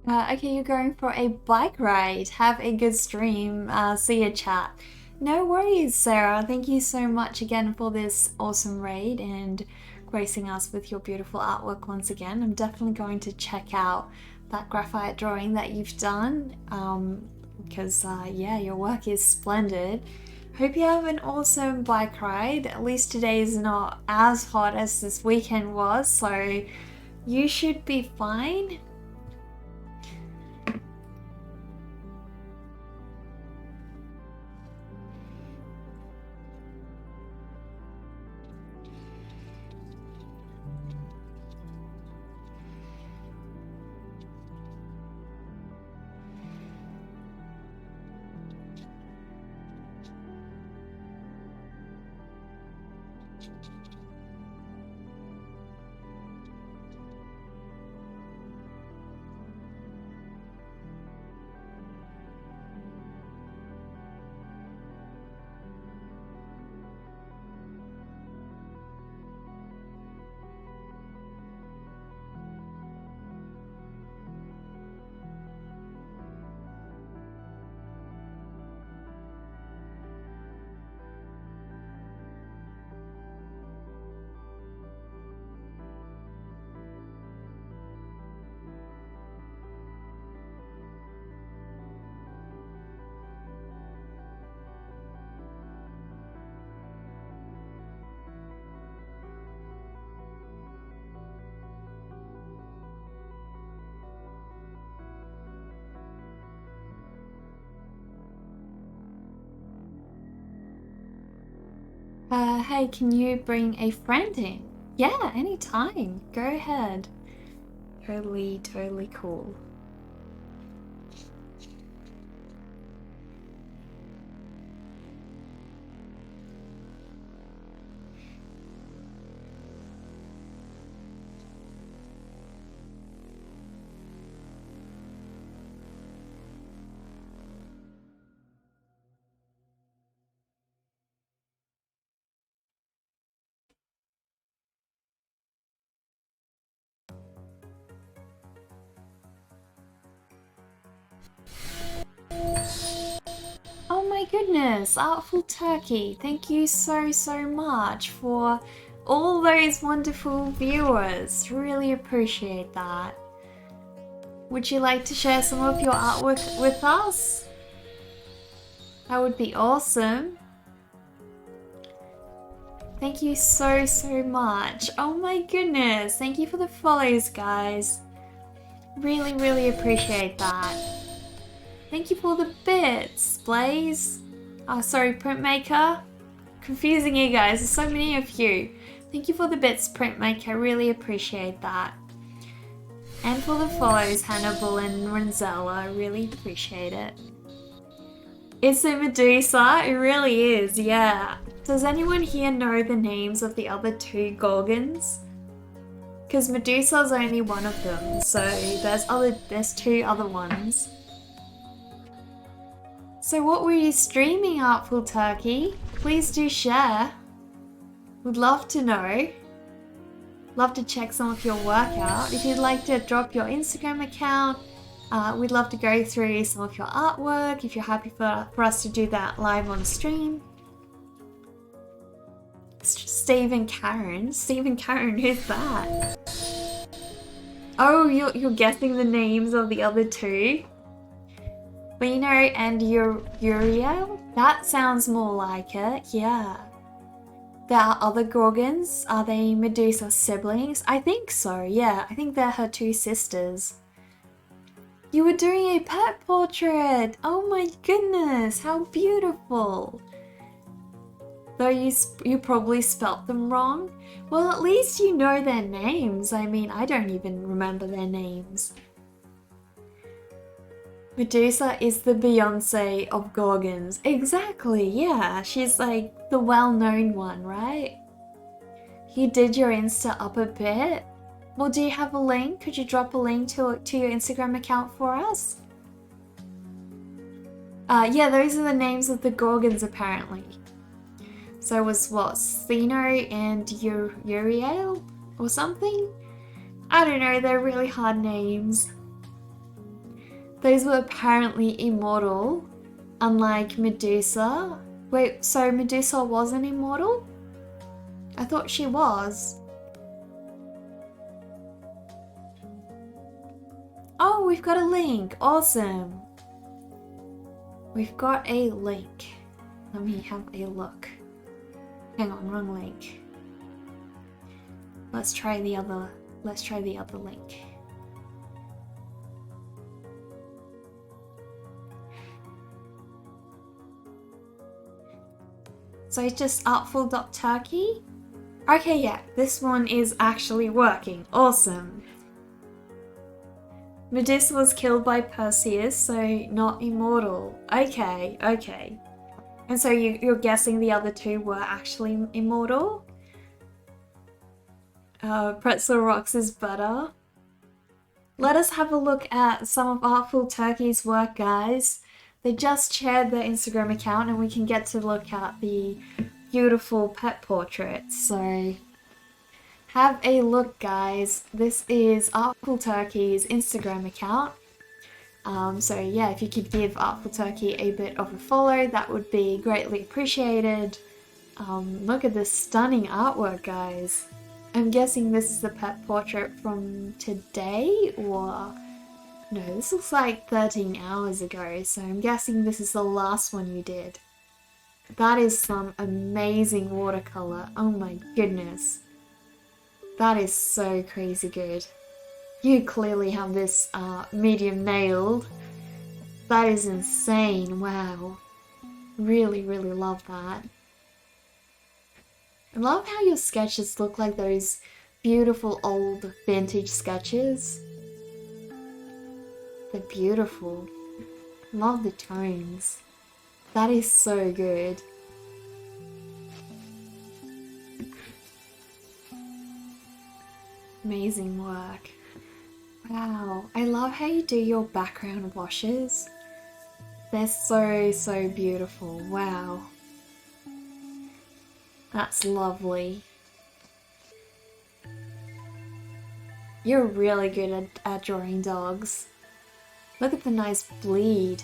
Okay, you're going for a bike ride. Have a good stream. See you, chat. No worries, Sarah. Thank you so much again for this awesome raid and gracing us with your beautiful artwork once again. I'm definitely going to check out that graphite drawing that you've done because, yeah, your work is splendid. Hope you have an awesome bike ride. At least today is not as hot as this weekend was, so you should be fine. Hey, can you bring a friend in? Yeah, anytime. Go ahead. Totally cool. Oh my goodness, Artful Turkey, thank you so much for all those wonderful viewers. Really appreciate that. Would you like to share some of your artwork with us? That would be awesome. Thank you so much. Oh my goodness, thank you for the follows, guys. Really appreciate that. Thank you for the bits, Blaze. Oh, sorry, Printmaker. Confusing you guys, there's so many of you. Thank you for the bits, Printmaker, really appreciate that. And for the follows, Hannibal and Renzella, really appreciate it. It's a Medusa, it really is, yeah. Does anyone here know the names of the other two Gorgons? Because Medusa's only one of them, so there's two other ones. So what were you streaming, Artful Turkey? Please do share. Would love to know. Love to check some of your work out. If you'd like to drop your Instagram account, we'd love to go through some of your artwork if you're happy for us to do that live on stream. Stephen Karen, who's that? Oh, you're guessing the names of the other two? Lino and Uriel? That sounds more like it, yeah. There are other Gorgons. Are they Medusa's siblings? I think so, yeah. I think they're her two sisters. You were doing a pet portrait! Oh my goodness, how beautiful! Though you probably spelt them wrong. Well, at least you know their names. I mean, I don't even remember their names. Medusa is the Beyonce of Gorgons. Exactly, yeah. She's like the well-known one, right? You did your Insta up a bit. Well, do you have a link? Could you drop a link to your Instagram account for us? Yeah, those are the names of the Gorgons apparently. So it was what, Theno and Uriel or something? I don't know, they're really hard names. Those were apparently immortal, unlike Medusa. Wait, so Medusa wasn't immortal? I thought she was. Oh, we've got a link. Awesome. We've got a link. Let me have a look. Hang on, wrong link. Let's try the other link. So it's just artful.turkey? Okay, yeah, this one is actually working. Awesome. Medusa was killed by Perseus, so not immortal. Okay, okay. And so you're guessing the other two were actually immortal? Pretzel Rocks is better. Let us have a look at some of Artful Turkey's work, guys. They just shared their Instagram account and we can get to look at the beautiful pet portraits. So have a look, guys. This is Artful Turkey's Instagram account. So yeah, if you could give Artful Turkey a bit of a follow, that would be greatly appreciated. Look at this stunning artwork, guys. I'm guessing this is the pet portrait from today, or no, this looks like 13 hours ago, so I'm guessing this is the last one you did. That is some amazing watercolor. Oh my goodness. That is so crazy good. You clearly have this medium nailed. That is insane. Wow. Really, really love that. I love how your sketches look like those beautiful old vintage sketches. They're beautiful. Love the tones. That is so good. Amazing work. Wow, I love how you do your background washes. They're so, so beautiful. Wow. That's lovely. You're really good at drawing dogs. Look at the nice bleed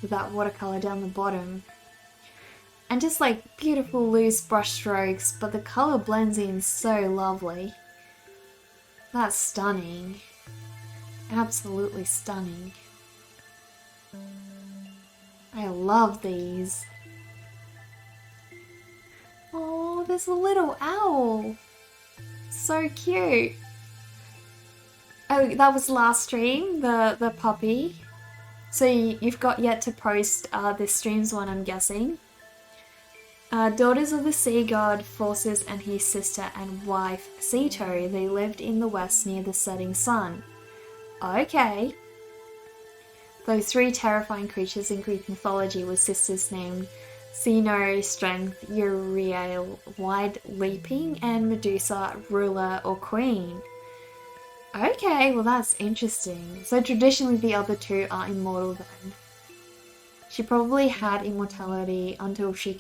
with that watercolor down the bottom. And just like beautiful loose brush strokes, but the color blends in so lovely. That's stunning. Absolutely stunning. I love these. Oh, there's a little owl. So cute. Oh, that was last stream, the puppy. So you've got yet to post this stream's one, I'm guessing. Daughters of the sea god Phorcys and his sister and wife Ceto, they lived in the west near the setting sun. Okay. Those three terrifying creatures in Greek mythology were sisters named Ceno, Strength, Uriel, Wide Leaping, and Medusa, Ruler or Queen. Okay, well that's interesting. So traditionally the other two are immortal then. She probably had immortality until she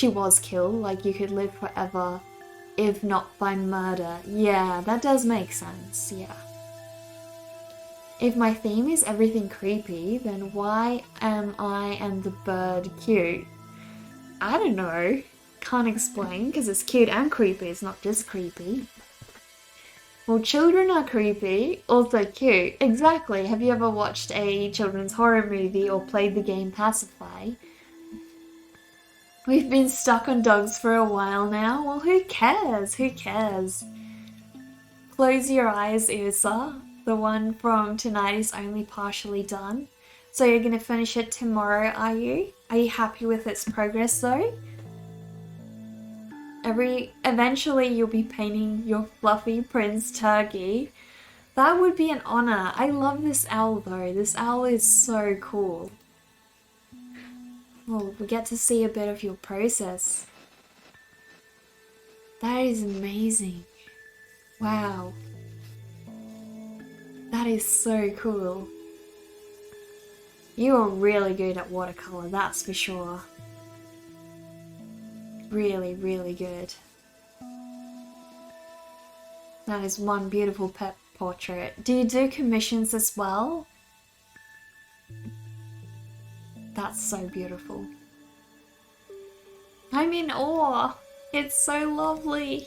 was killed, like you could live forever if not by murder. Yeah, that does make sense, yeah. If my theme is everything creepy, then why am I and the bird cute? I don't know. Can't explain, because it's cute and creepy, it's not just creepy. Well, children are creepy, also cute. Exactly. Have you ever watched a children's horror movie or played the game Pacify? We've been stuck on dogs for a while now. Well, who cares? Who cares? Close Your Eyes, Ursa. The one from Tonight Is Only Partially Done. So you're going to finish it tomorrow, are you? Are you happy with its progress though? Eventually you'll be painting your fluffy Prince Turkey. That would be an honor. I love this owl though. This owl is so cool. Well, we get to see a bit of your process. That is amazing. Wow. That is so cool. You are really good at watercolor, that's for sure. Really, really good. That is one beautiful pet portrait. Do you do commissions as well? That's so beautiful. I'm in awe. It's so lovely.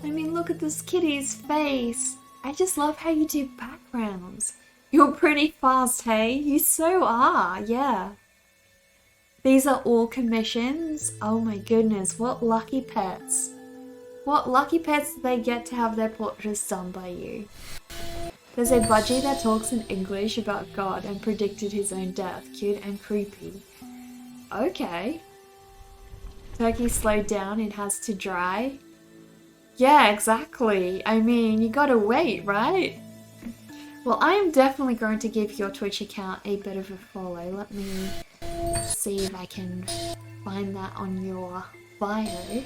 I mean, look at this kitty's face. I just love how you do backgrounds. You're pretty fast, hey? You so are, yeah. These are all commissions. Oh my goodness, what lucky pets. What lucky pets do they get to have their portraits done by you? There's a budgie that talks in English about God and predicted his own death. Cute and creepy. Okay. Turkey slowed down, it has to dry. Yeah, exactly. I mean, you gotta wait, right? Well, I am definitely going to give your Twitch account a bit of a follow. Let me see if I can find that on your bio,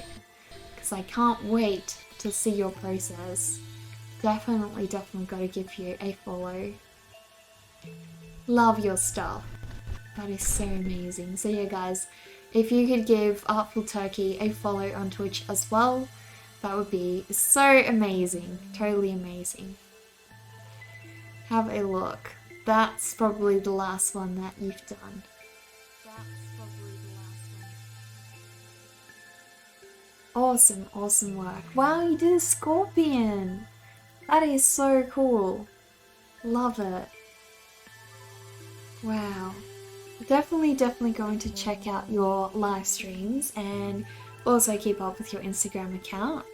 because I can't wait to see your process. Definitely gotta give you a follow. Love your stuff. That is so amazing. So yeah guys, if you could give Artful Turkey a follow on Twitch as well, that would be so amazing. Totally amazing. Have a look. That's probably the last one that you've done. Awesome, awesome work. Wow, you did a scorpion. That is so cool. Love it. Wow. Definitely going to check out your live streams and also keep up with your Instagram account.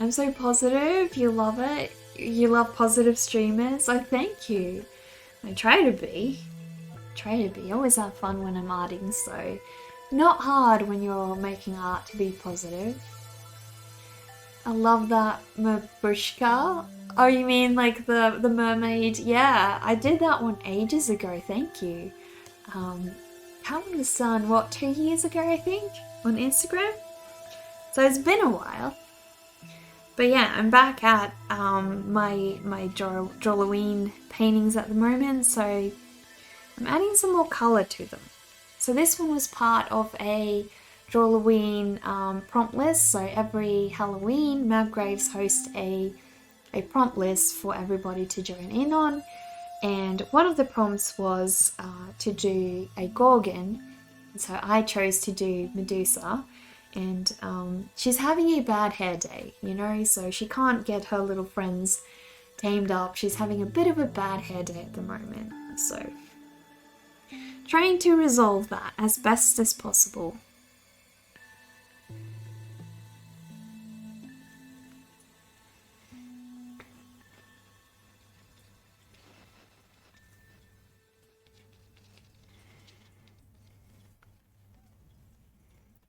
I'm so positive. You love it. You love positive streamers. Oh, thank you. I try to be. Always have fun when I'm arting, so not hard when you're making art to be positive. I love that Mabushka. Oh, you mean like the mermaid? Yeah, I did that one ages ago, thank you. Calendar Sun, what, 2 years ago I think? On Instagram? So it's been a while. But yeah, I'm back at my Drawlloween paintings at the moment, so I'm adding some more colour to them. So this one was part of a Drawlloween prompt list. So every Halloween, Mavgraves host a prompt list for everybody to join in on. And one of the prompts was to do a Gorgon. So I chose to do Medusa. And she's having a bad hair day, you know, so she can't get her little friends tamed up. She's having a bit of a bad hair day at the moment. So trying to resolve that as best as possible.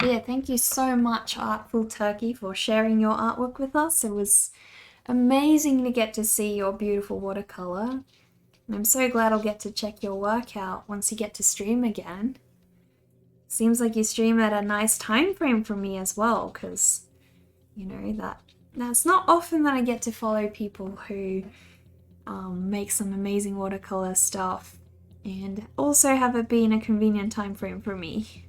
Yeah, thank you so much, Artful Turkey, for sharing your artwork with us. It was amazing to get to see your beautiful watercolour. And I'm so glad I'll get to check your work out once you get to stream again. Seems like you stream at a nice time frame for me as well, because, you know, that's not often that I get to follow people who make some amazing watercolour stuff and also have it be in a convenient time frame for me.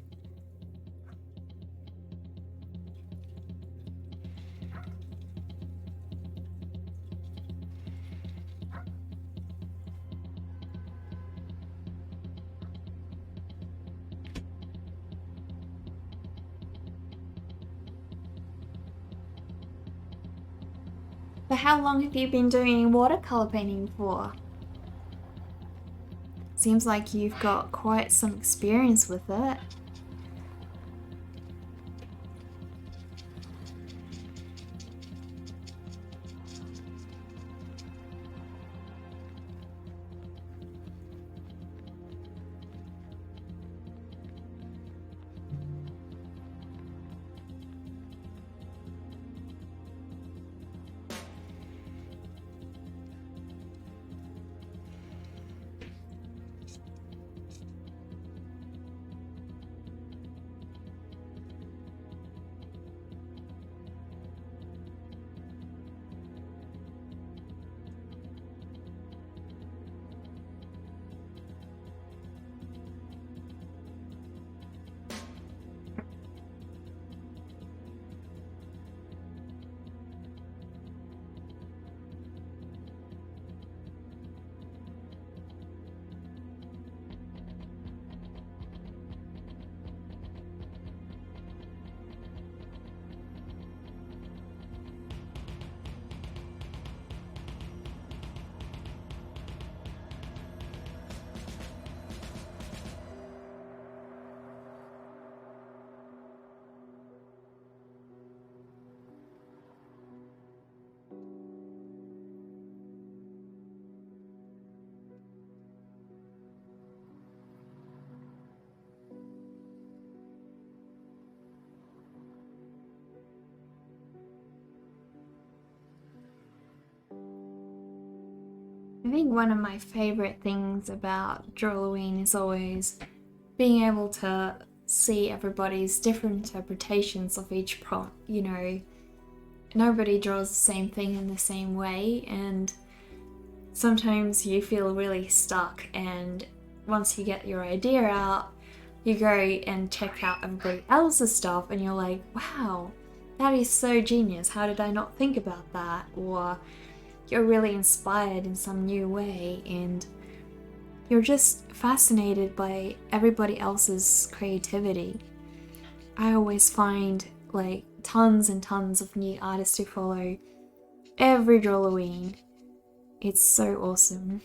But how long have you been doing watercolour painting for? Seems like you've got quite some experience with it. I think one of my favorite things about Drawlloween is always being able to see everybody's different interpretations of each prompt. You know, nobody draws the same thing in the same way, and sometimes you feel really stuck, and once you get your idea out, you go and check out everybody else's stuff and you're like, wow, that is so genius, how did I not think about that? Or you're really inspired in some new way, and you're just fascinated by everybody else's creativity. I always find like tons and tons of new artists to follow every Drawlloween. It's so awesome.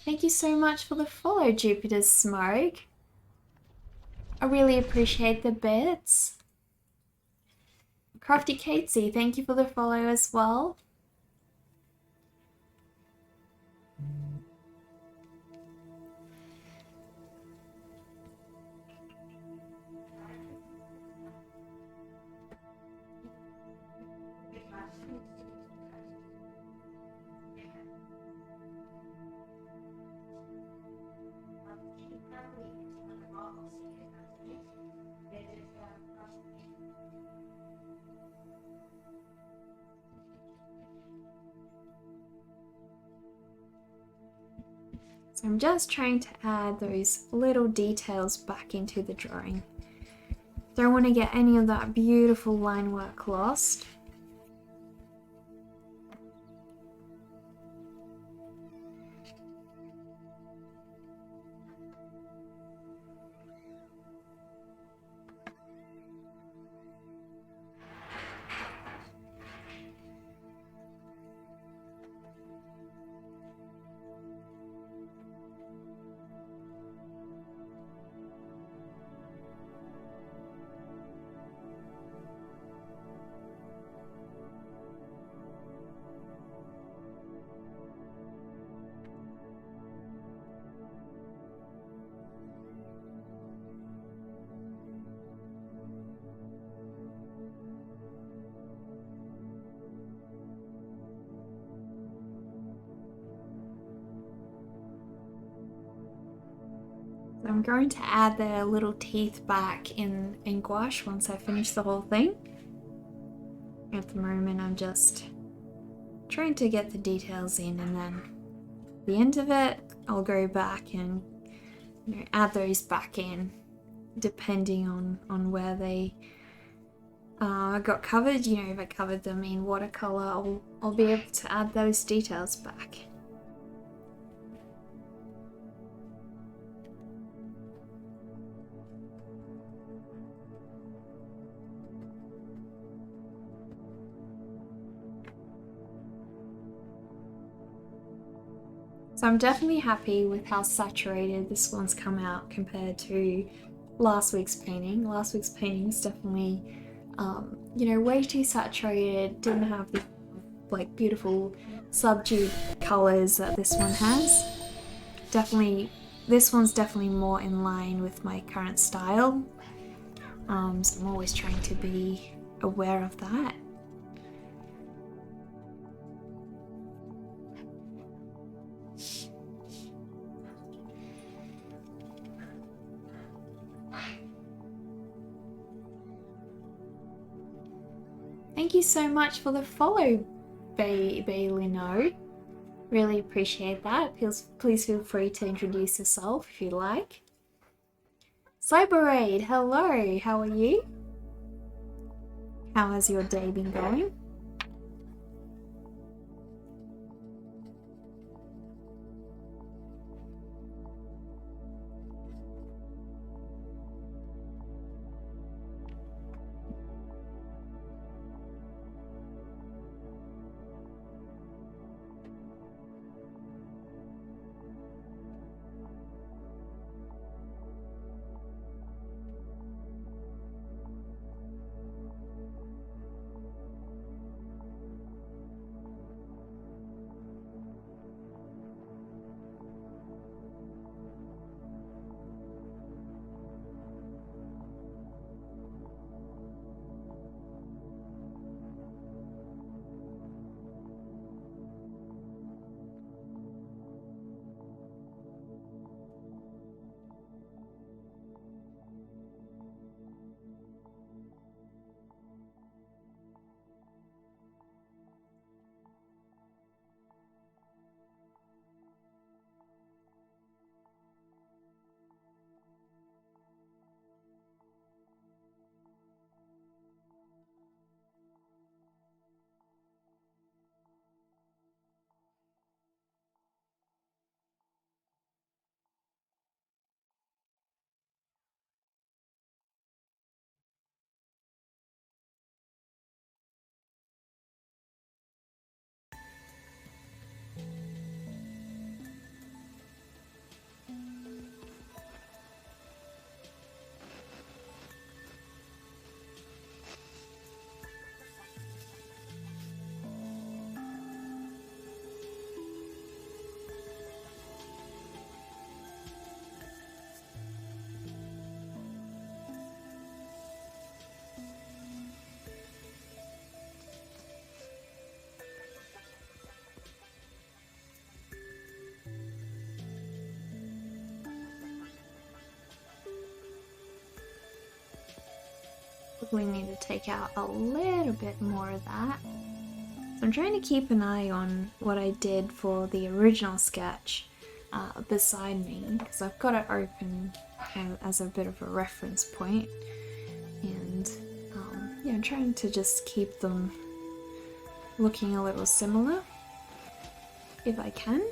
Thank you so much for the follow, Jupiter's Smoke. I really appreciate the bits. Crafty Catesy, thank you for the follow as well. So I'm just trying to add those little details back into the drawing. Don't want to get any of that beautiful line work lost. I'm going to add the little teeth back in gouache once I finish the whole thing. At the moment I'm just trying to get the details in, and then at the end of it I'll go back and add those back in depending on where they got covered. You know, if I covered them in watercolour, I'll be able to add those details back. So I'm definitely happy with how saturated this one's come out compared to last week's painting. Last week's painting was definitely, you know, way too saturated, didn't have the like beautiful subdued colours that this one has. Definitely, this one's definitely more in line with my current style. So I'm always trying to be aware of that. Thank you so much for the follow, Bailino. Really appreciate that. Please feel free to introduce yourself if you like. Cyberade, hello, how are you? How has your day been going? probably need to take out a little bit more of that. So I'm trying to keep an eye on what I did for the original sketch beside me, because I've got it open as a bit of a reference point. And yeah, I'm trying to just keep them looking a little similar if I can.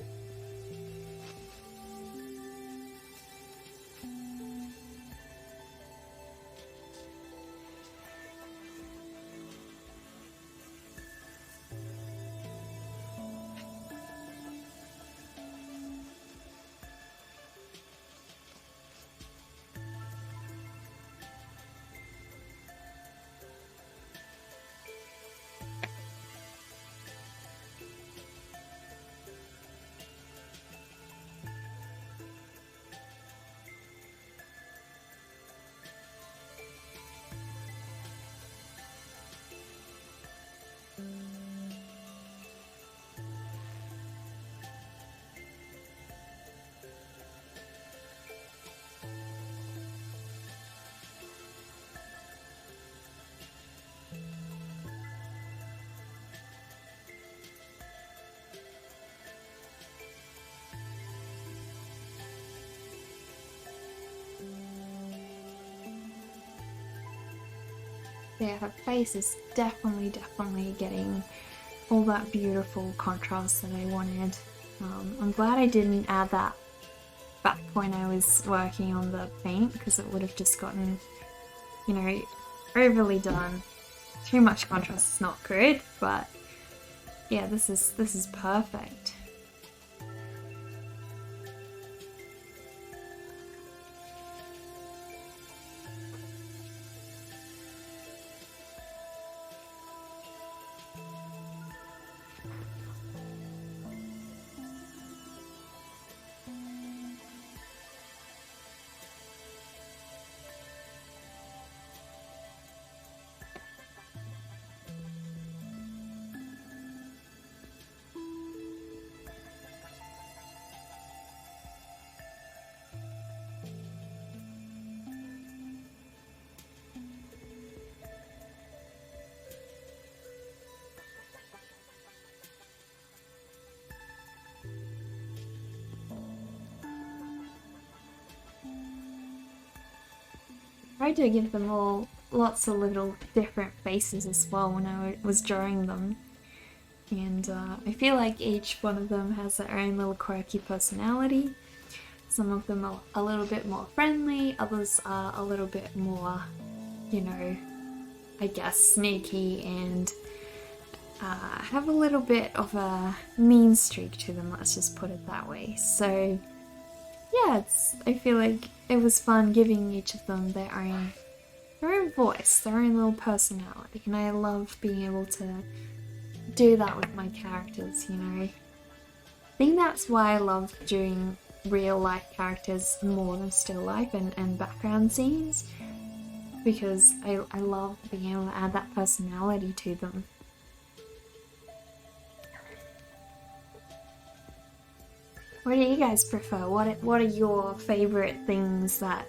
Yeah, her face is definitely getting all that beautiful contrast that I wanted. I'm glad I didn't add that back when I was working on the paint, because it would have just gotten, you know, overly done. Too much contrast is not good, but yeah, this is perfect. I tried to give them all lots of little different faces as well when I was drawing them, and I feel like each one of them has their own little quirky personality. Some of them are a little bit more friendly, others are a little bit more, you know, I guess sneaky and have a little bit of a mean streak to them, let's just put it that way. So yeah, I feel like it was fun giving each of them their own voice, their own little personality, and I love being able to do that with my characters, you know. I think that's why I love doing real life characters more than still life and background scenes, because I love being able to add that personality to them. What do you guys prefer? What are your favorite things that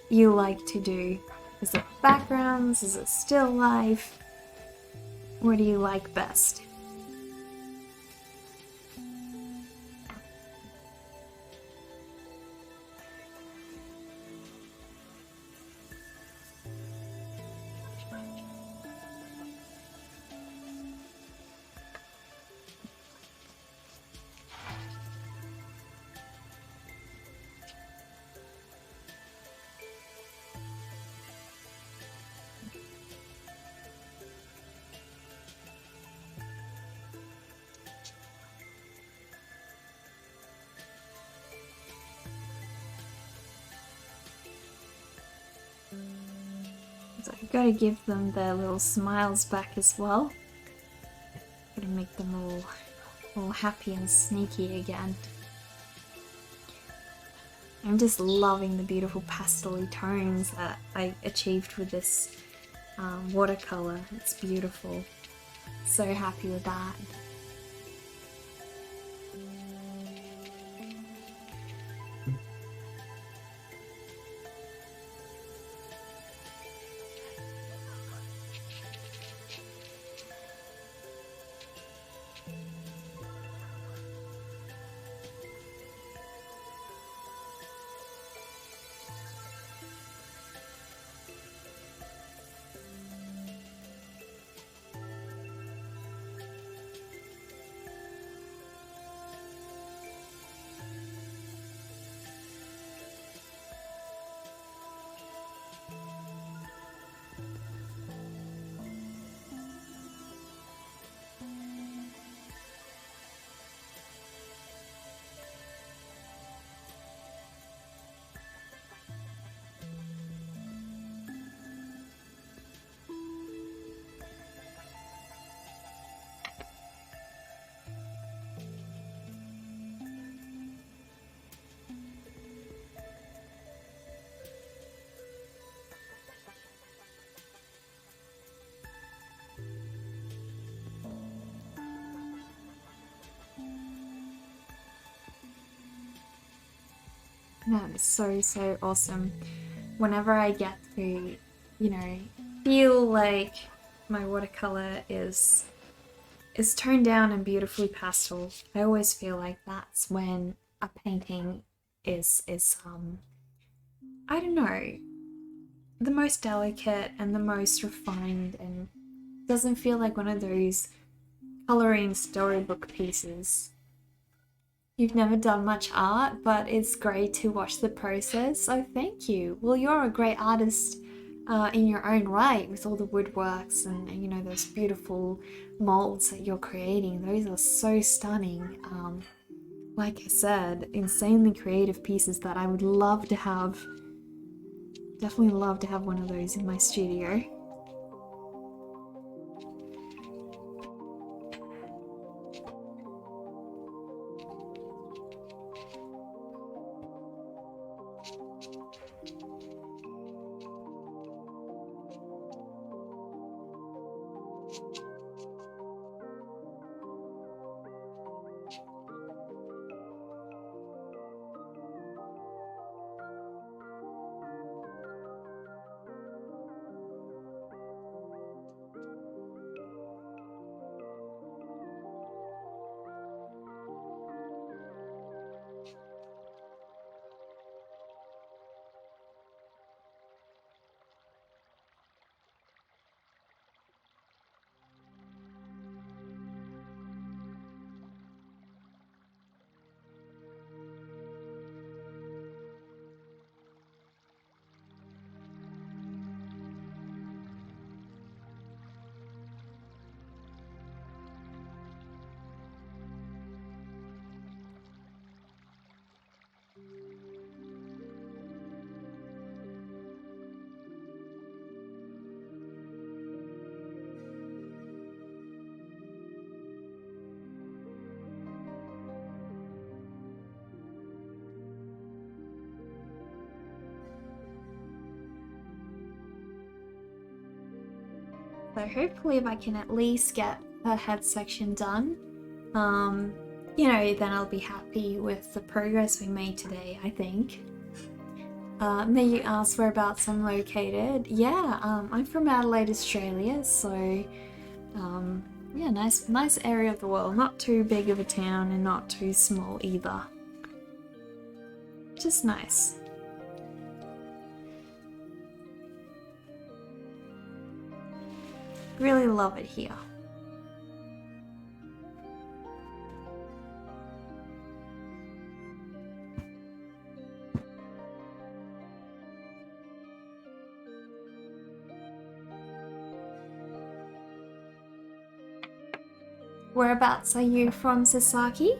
you like to do? Is it backgrounds? Is it still life? What do you like best? So I've got to give them their little smiles back as well. Gotta make them all happy and sneaky again. I'm just loving the beautiful pastel-y tones that I achieved with this watercolor. It's beautiful. So happy with that. That is so, so awesome. Whenever I get to, you know, feel like my watercolor is toned down and beautifully pastel, I always feel like that's when a painting is I don't know, the most delicate and the most refined, and doesn't feel like one of those coloring storybook pieces. You've never done much art, but it's great to watch the process, so thank you. Well, you're a great artist in your own right, with all the woodworks and you know, those beautiful molds that you're creating. Those are so stunning. Like I said, insanely creative pieces that I would love to have. Definitely love to have one of those in my studio. So hopefully if I can at least get the head section done, you know, then I'll be happy with the progress we made today, I think. May you ask whereabouts I'm located? Yeah, I'm from Adelaide, Australia, so yeah, nice area of the world. Not too big of a town and not too small either. Just nice. Really love it here. Whereabouts are you from, Sasaki?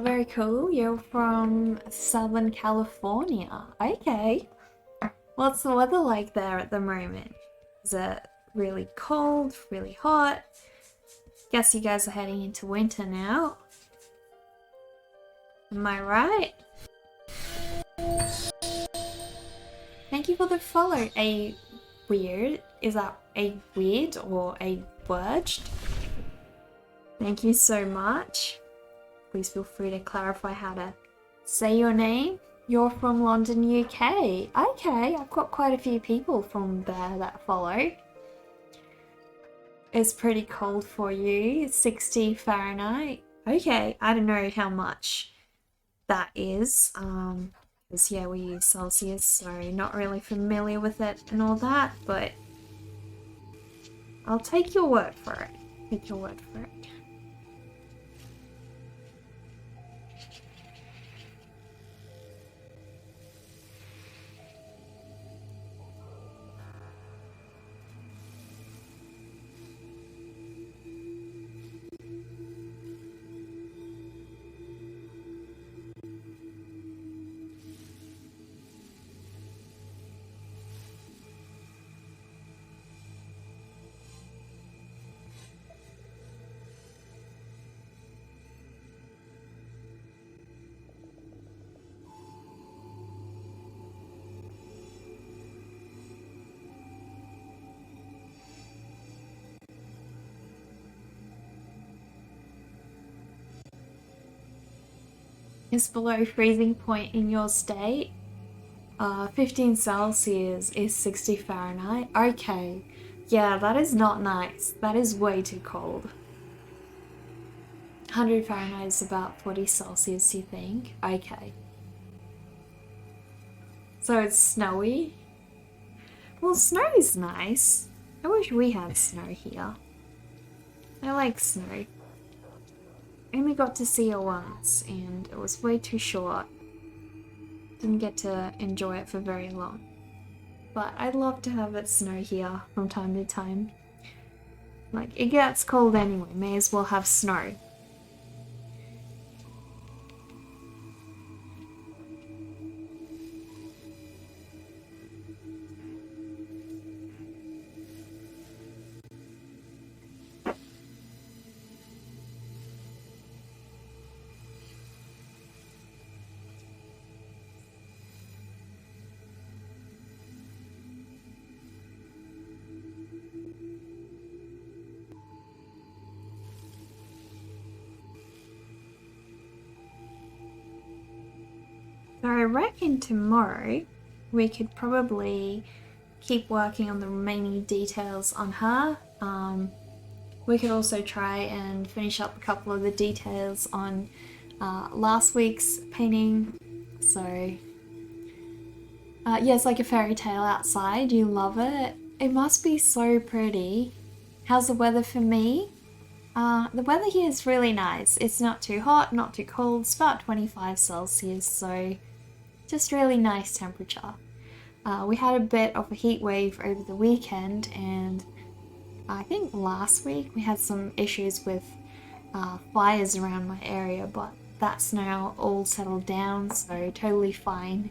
Very cool. You're from Southern California. Okay. What's the weather like there at the moment? Is it really cold, really hot? Guess you guys are heading into winter now. Am I right? Thank you for the follow. A weird? Is that a weird or a word? Thank you so much. Please feel free to clarify how to say your name. You're from London, UK. Okay, I've got quite a few people from there that follow. It's pretty cold for you, 60 Fahrenheit. Okay, I don't know how much that is. Because yeah, we use Celsius, so not really familiar with it and all that, but I'll take your word for it. Take your word for it. is below freezing point in your state. 15 Celsius is 60 Fahrenheit. Okay. Yeah, that is not nice. That is way too cold. 100 Fahrenheit is about 40 Celsius, you think? Okay. So it's snowy? Well, snow is nice. I wish we had snow here. I like snow. I only got to see it once, and it was way too short. Didn't get to enjoy it for very long. But I'd love to have it snow here from time to time. Like, it gets cold anyway, may as well have snow. So I reckon tomorrow we could probably keep working on the remaining details on her. We could also try and finish up a couple of the details on last week's painting. So yeah, it's like a fairy tale outside. You love it. It must be so pretty. How's the weather for me? The weather here is really nice. It's not too hot, not too cold. It's about 25 Celsius, so just really nice temperature. We had a bit of a heat wave over the weekend, and I think last week we had some issues with fires around my area, but that's now all settled down, so totally fine.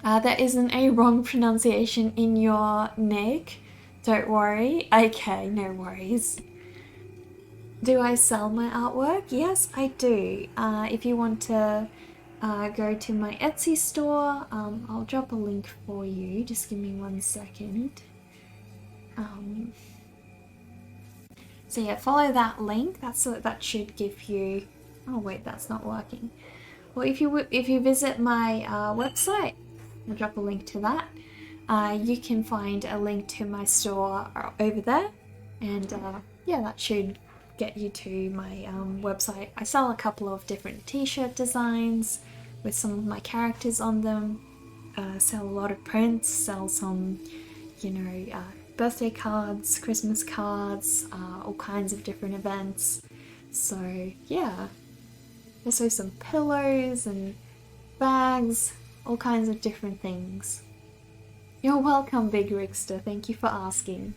There isn't a wrong pronunciation in your nick. Don't worry. Okay, no worries. Do I sell my artwork? Yes, I do. If you want to go to my Etsy store, I'll drop a link for you. Just give me 1 second. So yeah, follow that link. That should give you. Oh wait, that's not working. Well, if you visit my website, I'll drop a link to that. You can find a link to my store over there, and yeah, that should get you to my website. I sell a couple of different t-shirt designs with some of my characters on them. Sell a lot of prints. Sell some, birthday cards, Christmas cards, all kinds of different events. So yeah, also some pillows and bags, all kinds of different things. You're welcome, Big Rickster. Thank you for asking.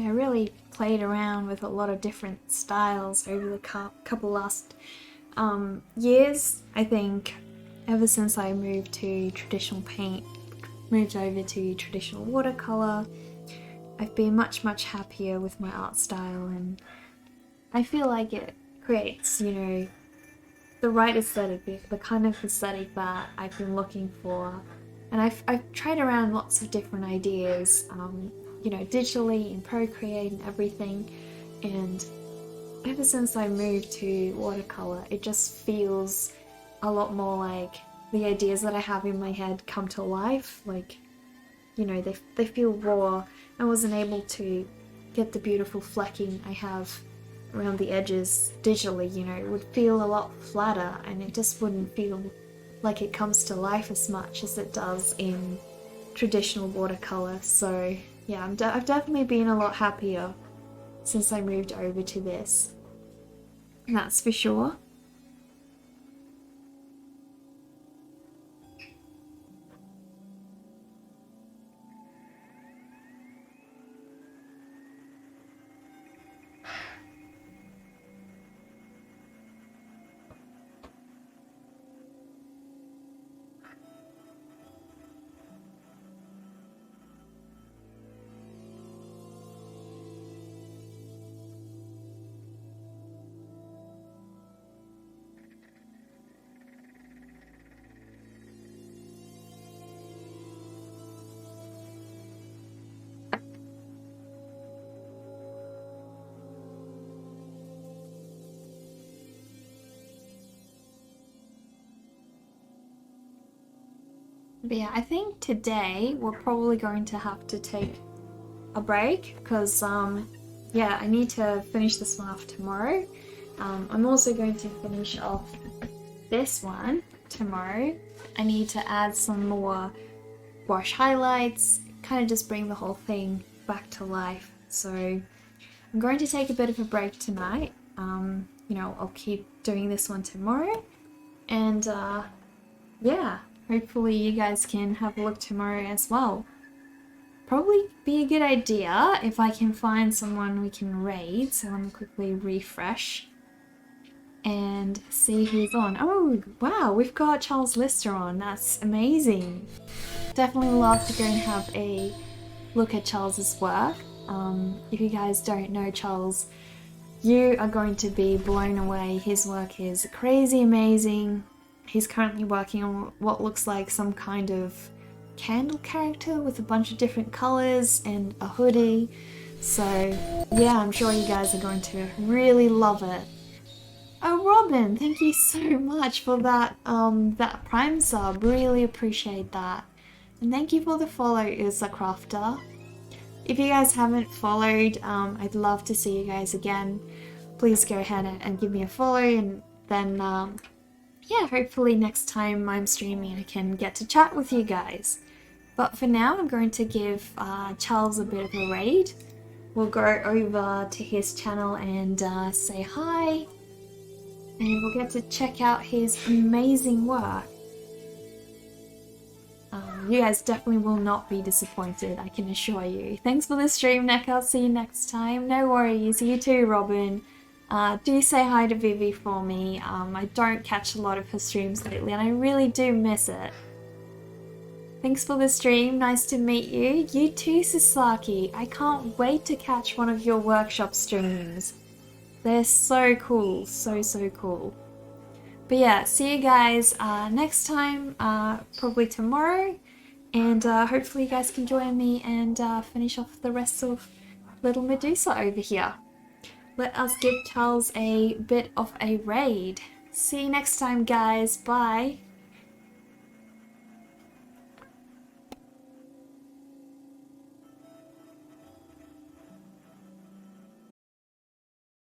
yeah, really played around with a lot of different styles over the couple last years. I think ever since I moved to traditional paint, moved over to traditional watercolor, I've been much happier with my art style, and I feel like it creates, you know, the right aesthetic, the kind of aesthetic that I've been looking for. And I've tried around lots of different ideas, you know, digitally in Procreate and everything. And ever since I moved to watercolor, it just feels a lot more like the ideas that I have in my head come to life. Like, you know, they feel raw. I wasn't able to get the beautiful flecking I have around the edges digitally, you know. It would feel a lot flatter, and it just wouldn't feel like it comes to life as much as it does in traditional watercolor. So yeah, I've definitely been a lot happier since I moved over to this. That's for sure. But yeah, I think today we're probably going to have to take a break because yeah, I need to finish this one off tomorrow. I'm also going to finish off this one tomorrow. I need to add some more wash highlights, kind of just bring the whole thing back to life. So I'm going to take a bit of a break tonight. You know, I'll keep doing this one tomorrow, and yeah, hopefully you guys can have a look tomorrow as well. Probably be a good idea if I can find someone we can raid. So let me quickly refresh and see who's on. Oh wow, we've got Charles Lister on. That's amazing. Definitely love to go and have a look at Charles's work. If you guys don't know Charles, you are going to be blown away. His work is crazy amazing. He's currently working on what looks like some kind of candle character with a bunch of different colors and a hoodie. So yeah, I'm sure you guys are going to really love it. Oh, Robin, thank you so much for that that Prime sub. Really appreciate that. And thank you for the follow, Ursa Crafter. If you guys haven't followed, I'd love to see you guys again. Please go ahead and give me a follow, and then yeah, hopefully next time I'm streaming I can get to chat with you guys. But for now, I'm going to give Charles a bit of a raid. We'll go over to his channel and say hi, and we'll get to check out his amazing work. You guys definitely will not be disappointed, I can assure you. Thanks for the stream, Nick. I'll see you next time. No worries. You too, Robin. Do say hi to Vivi for me. I don't catch a lot of her streams lately, and I really do miss it. Thanks for the stream. Nice to meet you. You too, Sasaki. I can't wait to catch one of your workshop streams. They're so cool. So cool. But yeah, see you guys next time, probably tomorrow. And hopefully you guys can join me and finish off the rest of Little Medusa over here. Let us give Charles a bit of a raid. See you next time, guys. Bye.